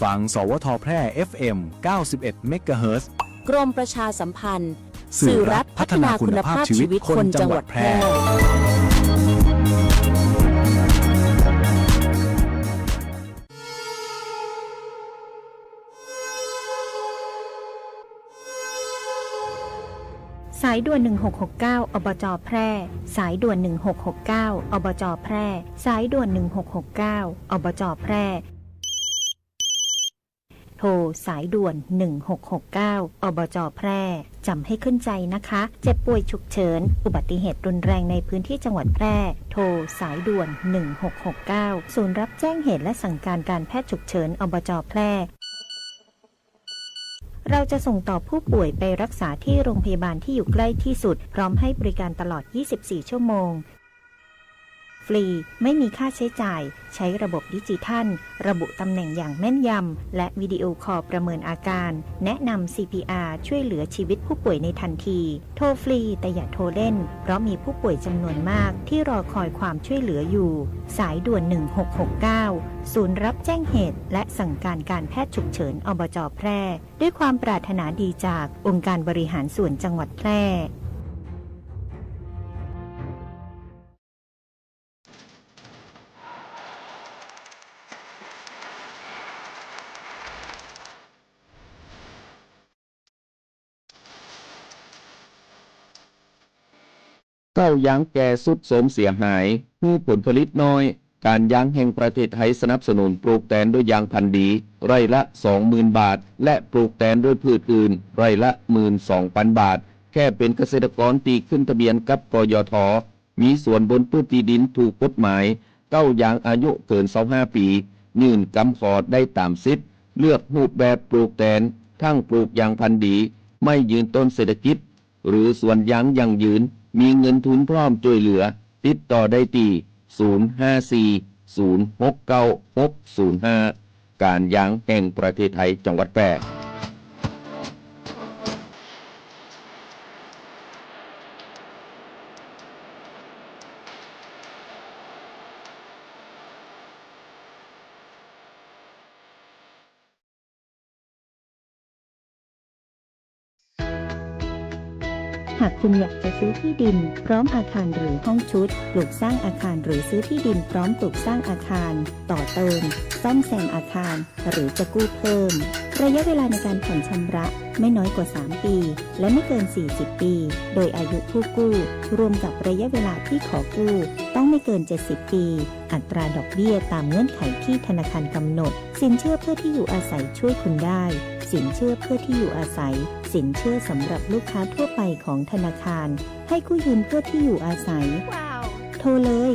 ฟังสวทแพร่ FM 91 MHz กรมประชาสัมพันธ์ สื่อรัฐพัฒนาคุณภาพชีวิตคนจังหวัดแพร่สายด่วน1669อบจ.แพร่สายด่วน1669อบจ.แพร่สายด่วน1669อบจ.แพร่โทรสายด่วน1669อบจ.แพร่จำให้ขึ้นใจนะคะเจ็บป่วยฉุกเฉินอุบัติเหตุรุนแรงในพื้นที่จังหวัดแพร่โทรสายด่วน1669ศูนย์รับแจ้งเหตุและสั่งการการแพทย์ฉุกเฉินอบจ.แพร่เราจะส่งต่อผู้ป่วยไปรักษาที่โรงพยาบาลที่อยู่ใกล้ที่สุดพร้อมให้บริการตลอด24 ชั่วโมงฟรีไม่มีค่าใช้จ่ายใช้ระบบดิจิทัลระบุตำแหน่งอย่างแม่นยำและวิดีโอคอลประเมินอาการแนะนำ CPR ช่วยเหลือชีวิตผู้ป่วยในทันทีโทรฟรีแต่อย่าโทรเล่นเพราะมีผู้ป่วยจำนวนมากที่รอคอยความช่วยเหลืออยู่สายด่วน1669ศูนย์รับแจ้งเหตุและสั่งการการแพทย์ฉุกเฉินอบจ.แพร่ด้วยความปรารถนาดีจากองค์การบริหารส่วนจังหวัดแพร่ เก้ายางแก่สุดโทรมเสียหายผู้ผลผลิตน้อยการยางแห่งประเทศไทยสนับสนุนปลูกแตนด้วยยางพันธุ์ดีไร่ละ 20,000 บาทและปลูกแตนด้วยพืชอื่นไร่ละ 12,000 บาทแค่เป็นเกษตรกรตีขึ้นทะเบียนกับกยท.มีส่วนบนพื้นที่ดินถูกกฎหมายเก้ายางอายุเกิน25 ปียื่นกำขอได้ตามสิทธิ์เลือกรูปแบบปลูกแตนทั้งปลูกยางพันธุ์ดีไม่ยืนต้นเศรษฐกิจหรือส่วนยางยั่งยืนมีเงินทุนพร้อมช่วยเหลือติดต่อได้ที่054-069-605 การยางแห่งประเทศไทยจังหวัดแพร่หากคุณอยากจะซื้อที่ดินพร้อมอาคารหรือห้องชุดปลูกสร้างอาคารหรือซื้อที่ดินพร้อมปลูกสร้างอาคารต่อเติมซ่อมแซมอาคารหรือจะกู้เพิ่มระยะเวลาในการผ่อนชำระไม่น้อยกว่า3 ปีและไม่เกิน40 ปีโดยอายุผู้กู้รวมกับระยะเวลาที่ขอกู้ต้องไม่เกิน70 ปีอัตราดอกเบี้ยตามเงื่อนไขที่ธนาคารกำหนดสินเชื่อเพื่อที่อยู่อาศัยช่วยคุณได้สินเชื่อเพื่อที่อยู่อาศัยสินเชื่อสำหรับลูกค้าทั่วไปของธนาคารให้กู้ยืมเพื่อที่อยู่อาศัย โทรเลย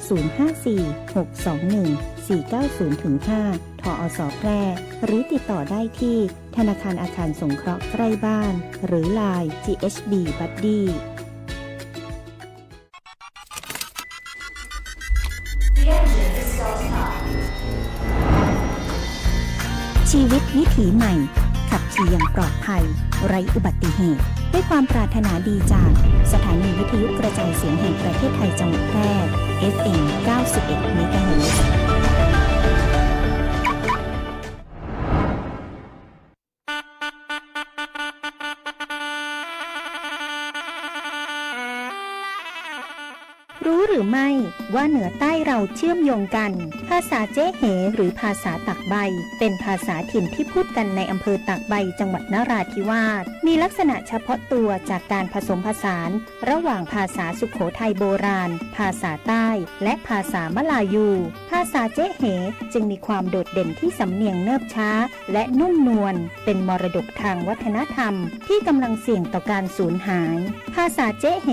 054-621-490-5 ทอสแพร่หรือติดต่อได้ที่ธนาคารอาคารสงเคราะห์ใกล้บ้านหรือ LINE GHB Buddy ชีวิตวิถีใหม่ขับขี่อย่างปลอดภัยไร้อุบัติเหตุด้วยความปรารถนาดีจากสถานีวิทยุกระจายเสียงแห่งประเทศไทยจังหวัดแพร่ FM 91 เมกะเฮิรตซ์ รู้หรือไม่ว่าเหนือใต้เราเชื่อมโยงกันภาษาเจ๊เหหรือภาษาตากใบเป็นภาษาถิ่นที่พูดกันในอำเภอตากใบจังหวัดนราธิวาสมีลักษณะเฉพาะตัวจากการผสมผสานระหว่างภาษาสุโขทัยโบราณภาษาใต้และภาษามลายูภาษาเจ๊เหจึงมีความโดดเด่นที่สำเนียงเนิบช้าและนุ่มนวลเป็นมรดกทางวัฒนธรรมที่กำลังเสี่ยงต่อการสูญหายภาษาเจ๊เห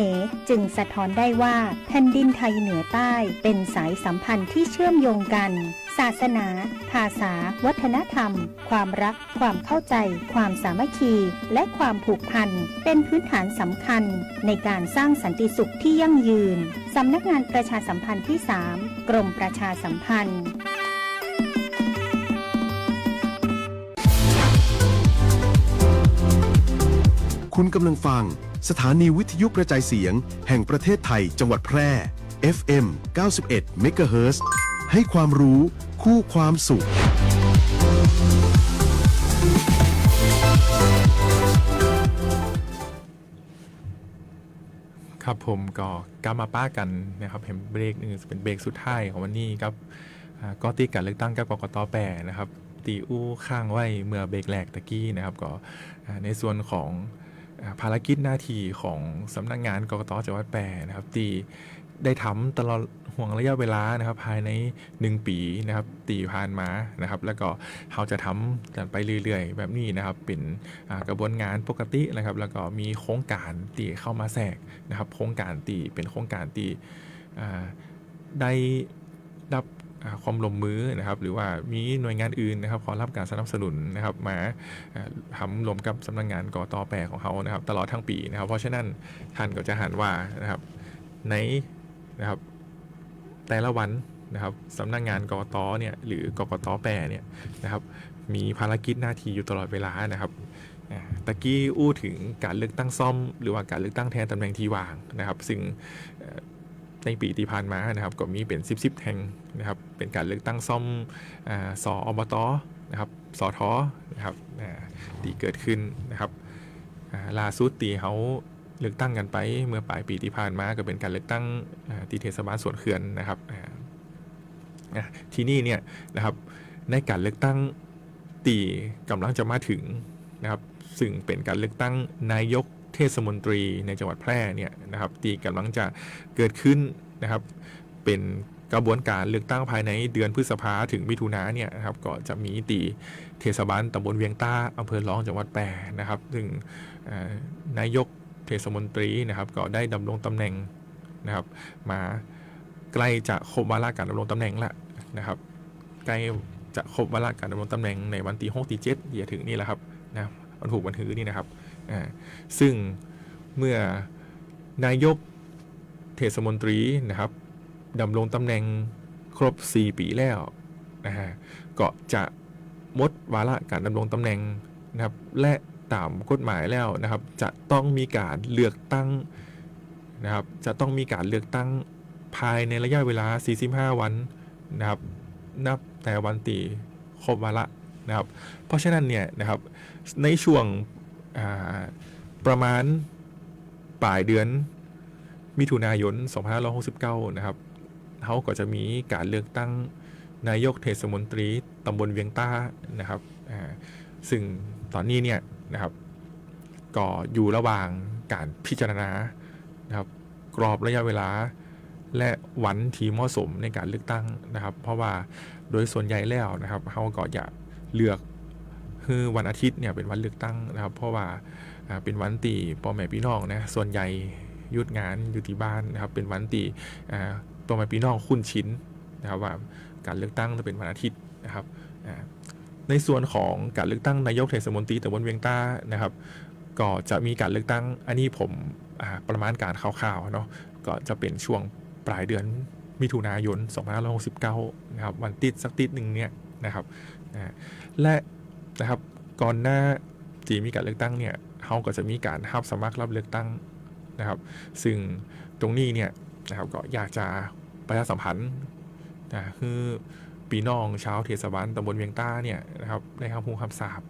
จึงสะท้อนได้ว่าแผ่นดินไทยเหนือใต้เป็นสายสัมพันธ์ที่เชื่อมโยงกันศาสนาภาษาวัฒนธรรมความรักความเข้าใจความสามัคคีและความผูกพันเป็นพื้นฐานสำคัญในการสร้างสันติสุขที่ยั่งยืนสำนักงานประชาสัมพันธ์ที่ 3 กรมประชาสัมพันธ์คุณกำลังฟังสถานีวิทยุกระจายเสียงแห่งประเทศไทยจังหวัดแพร่ FM 91 เมกะเฮิรตซ์ให้ความรู้คู่ความสุขครับผมก็กลับมาป้ากันนะครับเห็นเบรกนึงเป็นเบรกสุดท้ายของวันนี้ครับก็ตีการเลือกตั้งกับกกต.แปรนะครับตีอู้ข้างไว้เมื่อเบรกแรกตะกี้นะครับก็ในส่วนของภารกิจหน้าที่ของสำนักงานกกต.จังหวัดแพร่นะครับตีได้ทำตลอดห่วงระยะเวลานะครับภายใน1 ปีนะครับตีผ่านมานะครับแล้วก็เราจะทำกันไปเรื่อยๆแบบนี้นะครับเป็นกระบวนงานปกตินะครับแล้วก็มีโครงการตีเข้ามาแทรกนะครับโครงการตีเป็นโครงการตีได้รับความร่วมมือนะครับหรือว่ามีหน่วยงานอื่นนะครับขอรับการสนับสนุนนะครับมาทำรวมกับสำนักงานกต.แปรของเขานะครับตลอดทั้งปีนะครับเพราะฉะนั้นท่านก็จะหันว่านะครับในนะครับแต่ละวันนะครับสำนักงานกต.เนี่ยหรือกกต.แปรเนี่ยนะครับมีภารกิจหน้าที่อยู่ตลอดเวลานะครับตะกี้อู้ถึงการเลือกตั้งซ่อมหรือว่าการเลือกตั้งแทนตำแหน่งที่ว่างนะครับซึ่งในปีที่ผ่านมานะครับก็มีเป็น10แห่งนะครับเป็นการเลือกตั้งซ่อมสอบต.นะครับสท.นะครับที่เกิดขึ้นนะครับล่าสุดตีเขาเลือกตั้งกันไปเมื่อปลายปีที่ผ่านมาก็เป็นการเลือกตั้งที่เทศบาลสวนเขื่อนนะครับที่นี่เนี่ยนะครับในการเลือกตั้งตีกำลังจะมาถึงนะครับซึ่งเป็นการเลือกตั้งนายก เทศมนตรีในจังหวัดแพร่เนี่ยนะครับที่กำลังจะเกิดขึ้นนะครับเป็นกระบวนการเลือกตั้งภายในเดือนพฤษภาถึงมิถุนาเนี่ยนะครับก็จะมีตีเทศบาลตำบลเวียงต้าอำเภอร้องจังหวัดแพร่นะครับซึ่งนายกเทศมนตรีนะครับก็ได้ดำรงตำแหน่งนะครับมาใกล้จะครบวาระการดำรงตำแหน่งละนะครับใกล้จะครบวาระการดำรงตำแหน่งในวันที่6 ที่ 7ที่จะถึงนี่แหละครับนะวันถูกวันถือนี่นะครับซึ่งเมื่อนายกเทศมนตรีนะครับดำรงตำแหน่งครบ4 ปีแล้วนะฮะก็จะหมดวาระการดำรงตำแหน่งนะครับและตามกฎหมายแล้วนะครับจะต้องมีการเลือกตั้งนะครับจะต้องมีการเลือกตั้งภายในระยะเวลา45 วันนะครับนับแต่วันตีครบวาระนะครับเพราะฉะนั้นเนี่ยนะครับในช่วงประมาณปลายเดือนมิถุนายน 2569 นะครับเขาก็จะมีการเลือกตั้งนายกเทศมนตรีตำบลเวียงต้านะครับซึ่งตอนนี้เนี่ยนะครับก็อยู่ระหว่างการพิจารณานะครับกรอบระยะเวลาและวันที่เหมาะสมในการเลือกตั้งนะครับเพราะว่าโดยส่วนใหญ่แล้วนะครับเขาก็จะเลือกคือวันอาทิตย์เนี่ยเป็นวันเลือกตั้งนะครับเพราะว่าเป็นวันตีพ่อแม่พี่น้องนะส่วนใหญ่หยุดงานอยู่ที่บ้านนะครับเป็นวันตีพ่อแม่พี่น้องคุ้นชินนะครับว่าการเลือกตั้งจะเป็นวันอาทิตย์นะครับในส่วนของการเลือกตั้งนายกเทศมนตรีตำบลเวียงต้านะครับก็จะมีการเลือกตั้งอันนี้ผมประมาณการคร่าวๆเนาะก็จะเป็นช่วงปลายเดือนมิถุนายน 2569 นะครับวันติดสักติดหนึ่งเนี่ยนะครับและนะครับก่อนหน้าที่มีการเลือกตั้งเนี่ยเขาก็จะมีการรับสมัครรับเลือกตั้งนะครับซึ่งตรงนี้เนี่ยนะครับก็อยากจะประชาสัมพันธ์คือพี่น้องชาวเทศบาลตำบลเวียงต้าเนี่ยนะครับได้รับรู้รับทราบ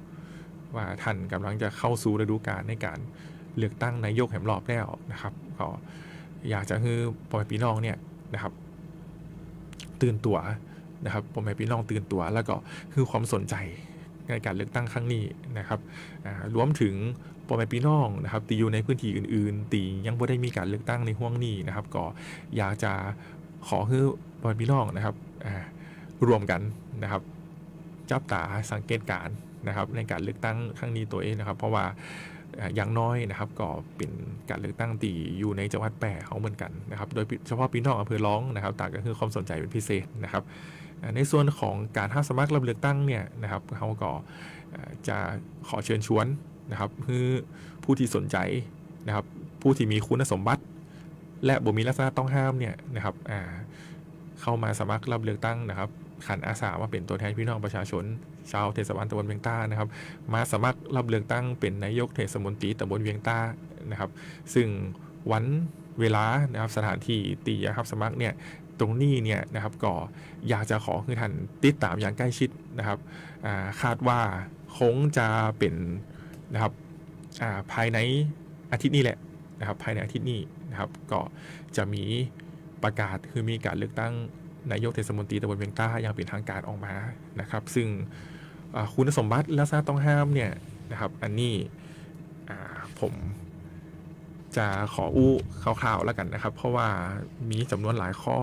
ว่าท่านกำลังจะเข้าสู่ฤดูกาลในการเลือกตั้งนายกแห่งรอบแล้วนะครับก็อยากจะให้พ่อแม่พี่น้องเนี่ยนะครับตื่นตัวนะครับพ่อแม่พี่น้องตื่นตัวแล้วก็คือความสนใจในการเลือกตั้งครั้งนี้นะครับรวมถึงพ่อแม่พี่น้องนะครับที่อยู่ในพื้นที่อื่นๆที่ยังไม่ได้มีการเลือกตั้งในห้วงนี้นะครับก็อยากจะขอให้พ่อแม่พี่น้องนะครับรวมกันนะครับจับตาสังเกตการนะครับในการเลือกตั้งครั้งนี้ตัวเองนะครับเพราะว่าอย่างน้อยนะครับก็เป็นการเลือกตั้งตีอยู่ในจังหวัดแพร่เขาเหมือนกันนะครับโดยเฉพาะพี่น้องอำเภอร้องนะครับต่างก็คือความสนใจเป็นพิเศษนะครับในส่วนของการรับสมัครรับเลือกตั้งเนี่ยนะครับเขาก็จะขอเชิญชวนนะครับคือผู้ที่สนใจนะครับผู้ที่มีคุณสมบัติและบ่มีลักษณะต้องห้ามเนี่ยนะครับเข้ามาสมัครรับเลือกตั้งนะครับขันอาสาว่าเป็นตัวแทนพี่น้องประชาชนชาวเทศบาลตำบลเวียงต้านะครับมาสมัครรับเลือกตั้งเป็นนายกเทศมนตรีตำบลเวียงต้านะครับซึ่งวันเวลานะครับสถานที่ตีครับสมัครเนี่ยตรงนี้เนี่ยนะครับก็อยากจะขอคือท่านติดตามอย่างใกล้ชิดนะครับคาดว่าคงจะเป็นนะครับภายในอาทิตย์นี้แหละนะครับภายในอาทิตย์นี้นะครับก็จะมีประกาศคือมีการเลือกตั้งนายกเทศมนตรีตำบลเวียงต้าอย่างเป็นทางการออกมานะครับซึ่งคุณสมบัติและลักษณะต้องห้ามเนี่ยนะครับอันนี้ผมจะขออู้คร่าวๆแล้วกันนะครับเพราะว่ามีจำนวนหลายข้อ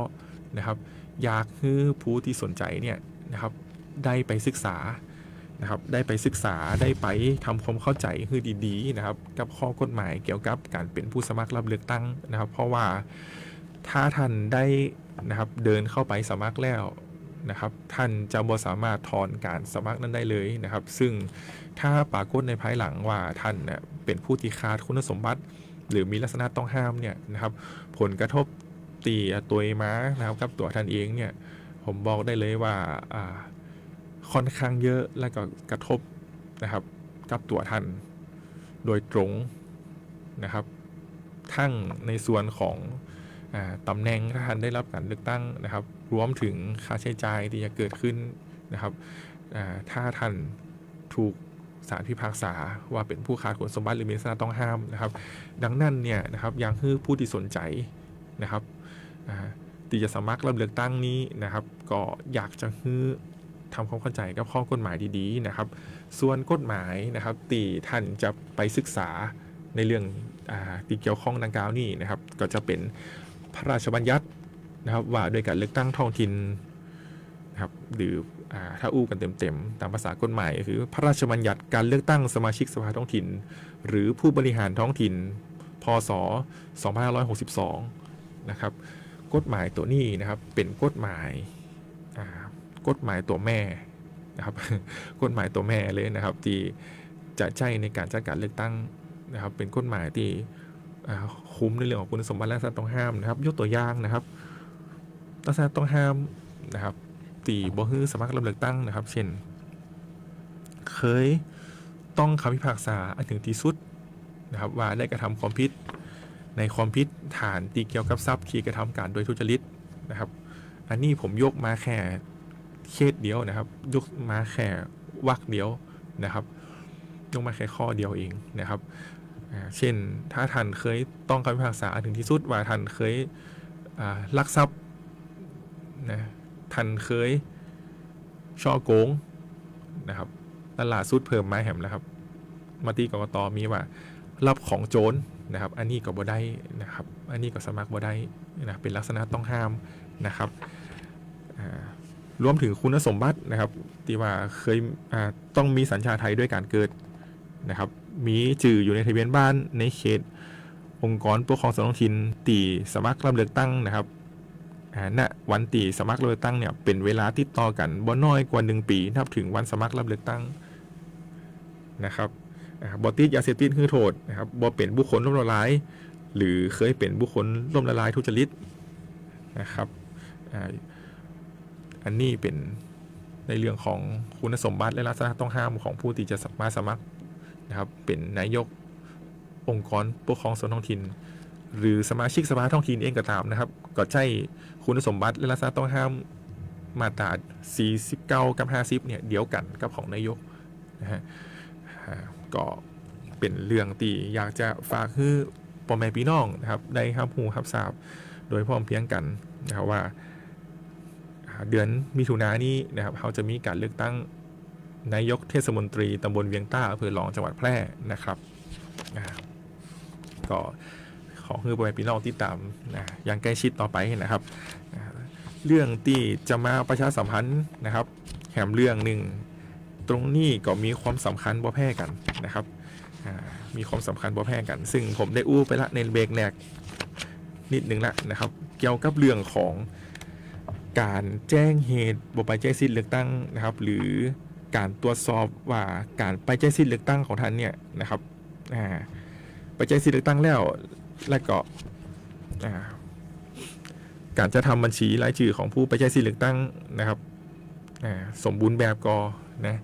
นะครับอยากให้ผู้ที่สนใจเนี่ยนะครับได้ไปศึกษานะครับได้ไปศึกษาได้ไปทำความเข้าใจให้ดีๆนะครับกับข้อกฎหมายเกี่ยวกับการเป็นผู้สมัครรับเลือกตั้งนะครับเพราะว่าถ้าท่านได้นะครับเดินเข้าไปสมัครแล้วนะครับท่านจะบ่สามารถถอนการสมัครนั้นได้เลยนะครับซึ่งถ้าปรากฏในภายหลังว่าท่านเนี่ยเป็นผู้ที่ขาดคุณสมบัติหรือมีลักษณะต้องห้ามเนี่ยนะครับผลกระทบตีตัวมานะครับกับตัวท่านเองเนี่ยผมบอกได้เลยว่าค่อนข้างเยอะและก็กระทบนะครับกับตัวท่านโดยตรงนะครับทั้งในส่วนของตำแหน่งถ้าท่านได้รับการเลือกตั้งนะครับรวมถึงค่าใช้จ่ายที่จะเกิดขึ้นนะครับถ้าท่านถูกศาลพิพากษาว่าเป็นผู้ขาดคุณสมบัติหรือมีลักษณะต้องห้ามนะครับดังนั้นเนี่ยนะครับยังให้ผู้ที่สนใจนะครับที่จะสมัครรับเลือกตั้งนี้นะครับก็อยากจะให้ทำความเข้าใจกับข้อกฎหมายดีๆนะครับส่วนกฎหมายนะครับที่ท่านจะไปศึกษา ในเรื่องที่เกี่ยวข้องดังกล่าวนี้นะครับก็จะเป็นพระราชบัญญัตินะครับว่าด้วยการเลือกตั้งท้องถิ่นนะครับหรือถ้าอู้กันเต็มๆตามภาษากฎหมายก็คือพระราชบัญญัติการเลือกตั้งสมาชิกสภาท้องถิ่นหรือผู้บริหารท้องถิ่นพ.ศ. 2562นะครับกฎหมายตัวนี้นะครับเป็นกฎหมายตัวแม่นะครับ กฎหมายตัวแม่เลยนะครับที่จะใช้ในการจัดการเลือกตั้งนะครับเป็นกฎหมายที่คุ้มในเรื่องของคุณสมบัติและลักษณะต้องห้ามนะครับยกตัวอย่างนะครับลักษณะต้องห้ามนะครับตีบ่ฮื้อสมัครรับเลือกตั้งนะครับเช่นเคยต้องคำพิพากษาอันถึงที่สุดนะครับว่าได้กระทำความผิดในความผิดฐานตีเกี่ยวกับทรัพย์ที่กระทำการโดยทุจริตนะครับอันนี้ผมยกมาแค่เคสเดียวนะครับยกมาแค่วรรคเดียวนะครับยกมาแค่ข้อเดียวเองนะครับเช่นถ้าท่านเคยต้องคำพิพากษาอันถึงที่สุดว่าท่านเคยลักทรัพย์นะท่านเคยช่อโกงนะครับตลาดสุดเพิ่มมาแหมแล้วครับมาตีกกต.มีว่ารับของโจรนะครับอันนี้ก็บ่ได้นะครับอันนี้ก็สมัครบ่ได้นะเป็นลักษณะต้องห้ามนะครับรวมถึงคุณสมบัตินะครับที่ว่าเคยต้องมีสัญชาติไทยด้วยการเกิดนะครับมีจื่ออยู่ในทะเบียนบ้านในเขตองค์กรปกครองส่วนท้องถิ่นตีสมัครรับเลือกตั้งนะครับณวันตีสมัครรับเลือกตั้งเนี่ยเป็นเวลาติดต่อกันบ่น้อยกว่า1 ปีนับถึงวันสมัครรับเลือกตั้งนะครับบ่ติดยาเสพติดคือโทษนะครับบ่เป็นบุคคลล้มละลายหรือเคยเป็นบุคคลล้มละลายทุจริตนะครับอันนี้เป็นในเรื่องของคุณสมบัติและลักษณะต้องห้ามของผู้ที่จะมาสมัครนะครับเป็นนายกองค์กรปกครองส่วนท้องถิ่นหรือสมาชิกสภาท้องถิ่นเองก็ตามนะครับก็ใช้คุณสมบัติและลักษณะต้องห้ามมาตรา49 กับ 50เนี่ยเดียวกันกับของนายกนะฮะก็เป็นเรื่องที่อยากจะฝากให้พ่อแม่พี่น้องนะครับได้รับรู้รับทราบโดยพร้อมเพรียงกันนะครับว่าเดือนมิถุนายนนี้นะครับเขาจะมีการเลือกตั้งนายกเทศมนตรีตำบลเวียงต้าอำเภอหลองจังหวัดแพร่นะครับก็ขอให้พ่อแม่พี่น้องติดตามอย่างใกล้ชิดต่อไปนะครับเรื่องที่จะมาประชาสัมพันธ์นะครับแถมเรื่องหนึ่งตรงนี้ก็มีความสำคัญบ่แพ้กันนะครับมีความสำคัญบ่แพ้กันซึ่งผมได้อู้ไปละในเบรกแรกนิดนึงละนะครับเกี่ยวกับเรื่องของการแจ้งเหตุบ่ไปใช้สิทธิ์เลือกตั้งนะครับหรือการตรวจสอบว่าการไปใช้สิทธิ์เลือกตั้งของท่านเนี่ยนะครับไปใช้สิทธิ์เลือกตั้งแล้วก็การจะทำบัญชีรายชื่อของผู้ไปใช้สิทธิ์เลือกตั้งนะครับสมบูรณ์แบบก็นะ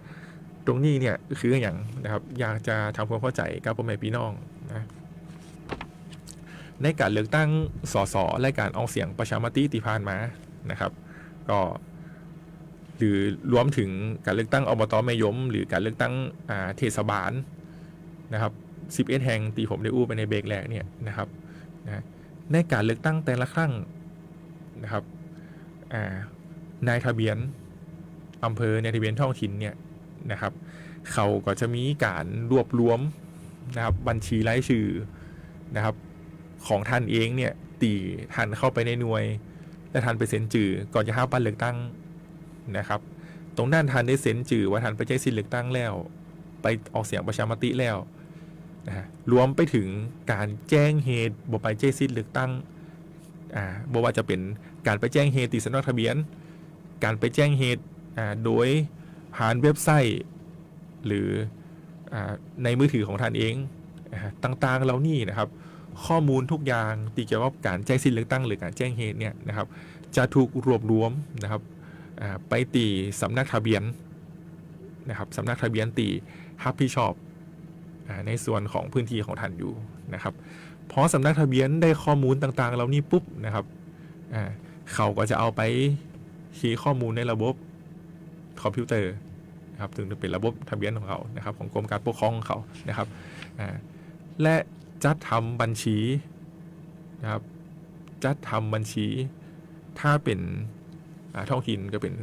ตรงนี้เนี่ยคืออย่างนะครับอยากจะทำความเข้าใจกับพ่อแม่พี่น้องนะในการเลือกตั้งสสและการออกเสียงประชามติที่ผ่านมานะครับก็หรือรวมถึงการเลือกตั้งอบต.แม่ยมหรือการเลือกตั้งเทศบาลนะครับ11 แห่งที่ผมได้อู้ไปในเบรกแรกเนี่ยนะครับในการเลือกตั้งแต่ละครั้งนะครับนายทะเบียนอำเภอในทะเบียนท้องถิ่นเนี่ยนะครับเขาก็จะมีการรวบรวมนะครับบัญชีรายชื่อนะครับของท่านเองเนี่ยตีท่านเข้าไปในหน่วยและท่านไปเซ็นจื่อก่อนจะเข้าบัตรเลือกตั้งนะครับตรงนั้นท่านได้เซ็นจื่อว่าท่านไปใช้สิทธิ์เลือกตั้งแล้วไปออกเสียงประชามติแล้วนะรวมไปถึงการแจ้งเหตุบ่ไปใช้สิทธิ์เลือกตั้งบ่ว่าจะเป็นการไปแจ้งเหตุที่สำนักทะเบียนการไปแจ้งเหตุโดยผ่านเว็บไซต์หรือในมือถือของท่านเองต่างๆเหล่านี้นะครับข้อมูลทุกอย่างที่เกี่ยวกับการแจ้งสิทธิ์เลือกตั้งหรือการแจ้งเหตุเนี่ยนะครับจะถูกรวบรวมนะครับไปตีสำนักทะเบียนนะครับสำนักทะเบียนตีรับผิดชอบในส่วนของพื้นที่ของท่านอยู่นะครับพอสำนักทะเบียนได้ข้อมูลต่างๆเหล่านี้ปุ๊บนะครับเขาก็จะเอาไปคีย์ข้อมูลในระบบคอมพิวเตอร์นะครับถึงจะเป็นระบบทะเบียนของเขานะครับของกรมการปกครองของเขานะครับและจัดทำบัญชีนะครับจัดทำบัญชีถ้าเป็นท้องถิ่นก็เป็น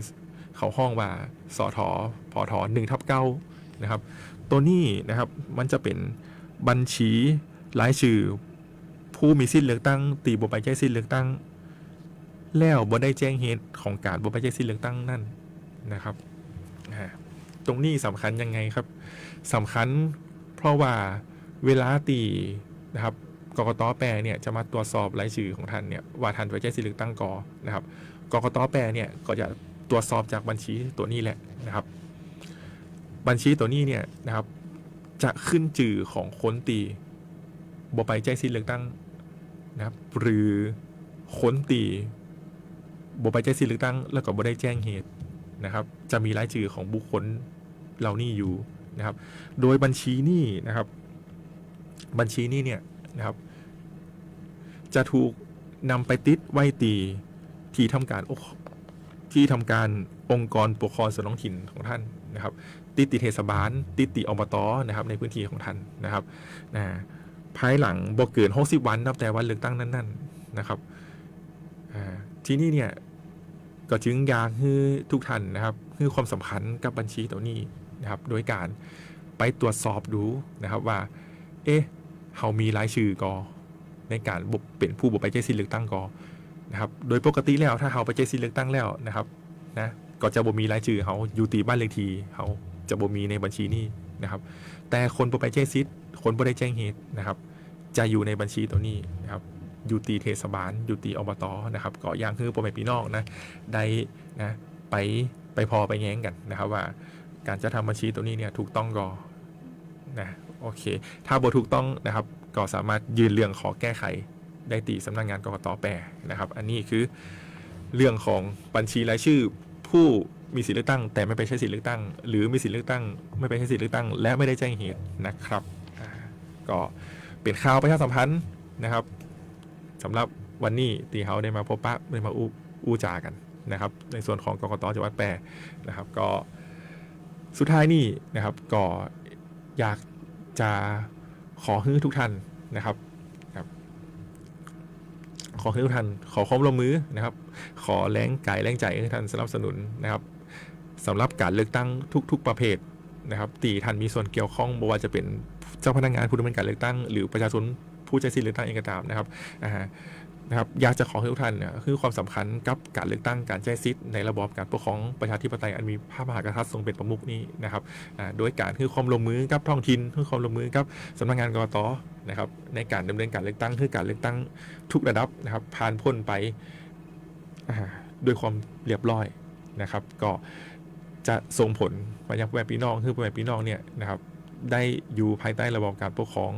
เขาห้องว่าสทพท1/9นะครับตัวนี้นะครับมันจะเป็นบัญชี รายชื่อผู้มีสิทธิ์เลือกตั้งตีบ่ไปใช้สิทธิ์เลือกตั้งแล้วบ่ได้แจ้งเหตุของการบ่ไปใช้สิทธิ์เลือกตั้งนั่นนะครับตรงนี้สำคัญยังไงครับสำคัญเพราะว่าเวลาตีนะครับกกต.แปรเนี่ยจะมาตรวจสอบรายชื่อของท่านเนี่ยว่าท่านไปใช้สิทธิ์เลือกตั้งกอนะครับกกต.แปรเนี่ยก็จะตรวจสอบจากบัญชีตัวนี้แหละนะครับบัญชีตัวนี้เนี่ยนะครับจะขึ้นชื่อของคนตีบ่ไปใช้สิทธิ์เลือกตั้งนะครับหรือคนตีบ่ไปใช้สิทธิ์เลือกตั้งแล้วก็บ่ได้แจ้งเหตุนะครับจะมีรายชื่อของบุคคลเหล่านี้อยู่นะครับโดยบัญชีนี้นะครับบัญชีนี้เนี่ยนะครับจะถูกนำไปติดไว้ตีที่ทำการองค์กรปกครองส่วนท้องถิ่นของท่านนะครับติดเทศบาลติดอบต.นะครับในพื้นที่ของท่านนะครับภายหลังบ่เกิน60 วันนับแต่วันเลือกตั้งนั้นๆนะครับที่นี่เนี่ยก็จึงอยากให้ทุกท่านนะครับให้ความสำคัญกับบัญชีตัวนี้นะครับโดยการไปตรวจสอบดูนะครับว่าเขามีรายชื่อกอในการเป็นผู้บ่ไปใช้สิทธิ์เลือกตั้งกอนะครับโดยปกติแล้วถ้าเขาไปใช้สิทธิ์เลือกตั้งแล้วนะครับนะก็จะบ่มีรายชื่อเขาอยู่ตีบ้านเลขที่เขาจะบ่มีในบัญชีนี้นะครับแต่คนบ่ไปใช้สิทธิ์คนบ่ได้แจ้งเหตุนะครับจะอยู่ในบัญชีตัวนี้นะครับอยู่ตีเทศบาลอยู่ตีอบต.นะครับก็อย่างคือพ่อแม่พี่น้องนะได้นะไปพอไปแย้งกันนะครับว่าการจะทำบัญชีตัวนี้เนี่ยถูกต้องก็นะโอเคถ้าบ่ถูกต้องนะครับก็สามารถยื่นเรื่องขอแก้ไขได้ตีสำนักงานกกต.แปรนะครับอันนี้คือเรื่องของบัญชีรายชื่อผู้มีสิทธิเลือกตั้งแต่ไม่ไปใช้สิทธิเลือกตั้งหรือมีสิทธิเลือกตั้งไม่ไปใช้สิทธิเลือกตั้งและไม่ได้แจ้งเหตุนะครับก็เป็นข่าวประชาสัมพันธ์นะครับสำหรับวันนี้ตีเขาได้มาพบปะได้มาอู้จากันนะครับในส่วนของกกต.จังหวัดแปรนะครับก็สุดท้ายนี่นะครับก็อยากจะขอให้ทุกท่านนะครับขอให้ทุกท่านขอความร่วมมือนะครับขอแรงกายแรงใจให้ท่านสนับสนุนนะครับสำหรับการเลือกตั้งทุกๆประเภทนะครับตีท่านมีส่วนเกี่ยวข้องไม่ว่าจะเป็นเจ้าพนักงานผู้ดำเนินการเลือกตั้งหรือประชาชนผู้ใช้สิทธิเลือกตั้งเองก็ตามนะครับอยากจะขอให้ทุกท่านเนี่ยคือความสำคัญกับการเลือกตั้งการใช้สิทธิ์ในระบอบการปกครองประชาธิปไตยอันมีพระมหากษัตริย์ทรงเป็นประมุขนี้นะครับโดยการคือความร่วมมือกับท้องถิ่นคือความร่วมมือกับสำนักงานกกต.นะครับในการดำเนินการเลือกตั้งคือการเลือกตั้งทุกระดับนะครับผ่านพ้นไปด้วยความเรียบร้อยนะครับก็จะส่งผลไปยังพ่อแม่พี่น้องคือพ่อแม่พี่น้องเนี่ยนะครับได้อยู่ภายใต้ระบอบการปกครอง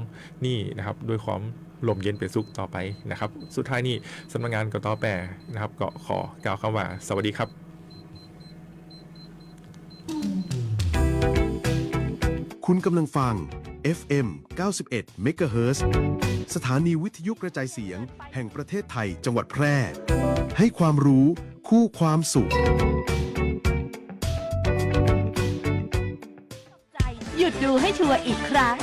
นี่นะครับด้วยความลมเย็นเป็นสุขต่อไปนะครับสุดท้ายนี้สำนักงานกกต.แปรนะครับก็ขอกล่าวคำว่าสวัสดีครับคุณกำลังฟัง FM 91 MHz สถานีวิทยุกระจายเสียงแห่งประเทศไทยจังหวัดแพร่ ให้ความรู้คู่ความสุข หยุดดูให้ชัวร์อีกครั้ง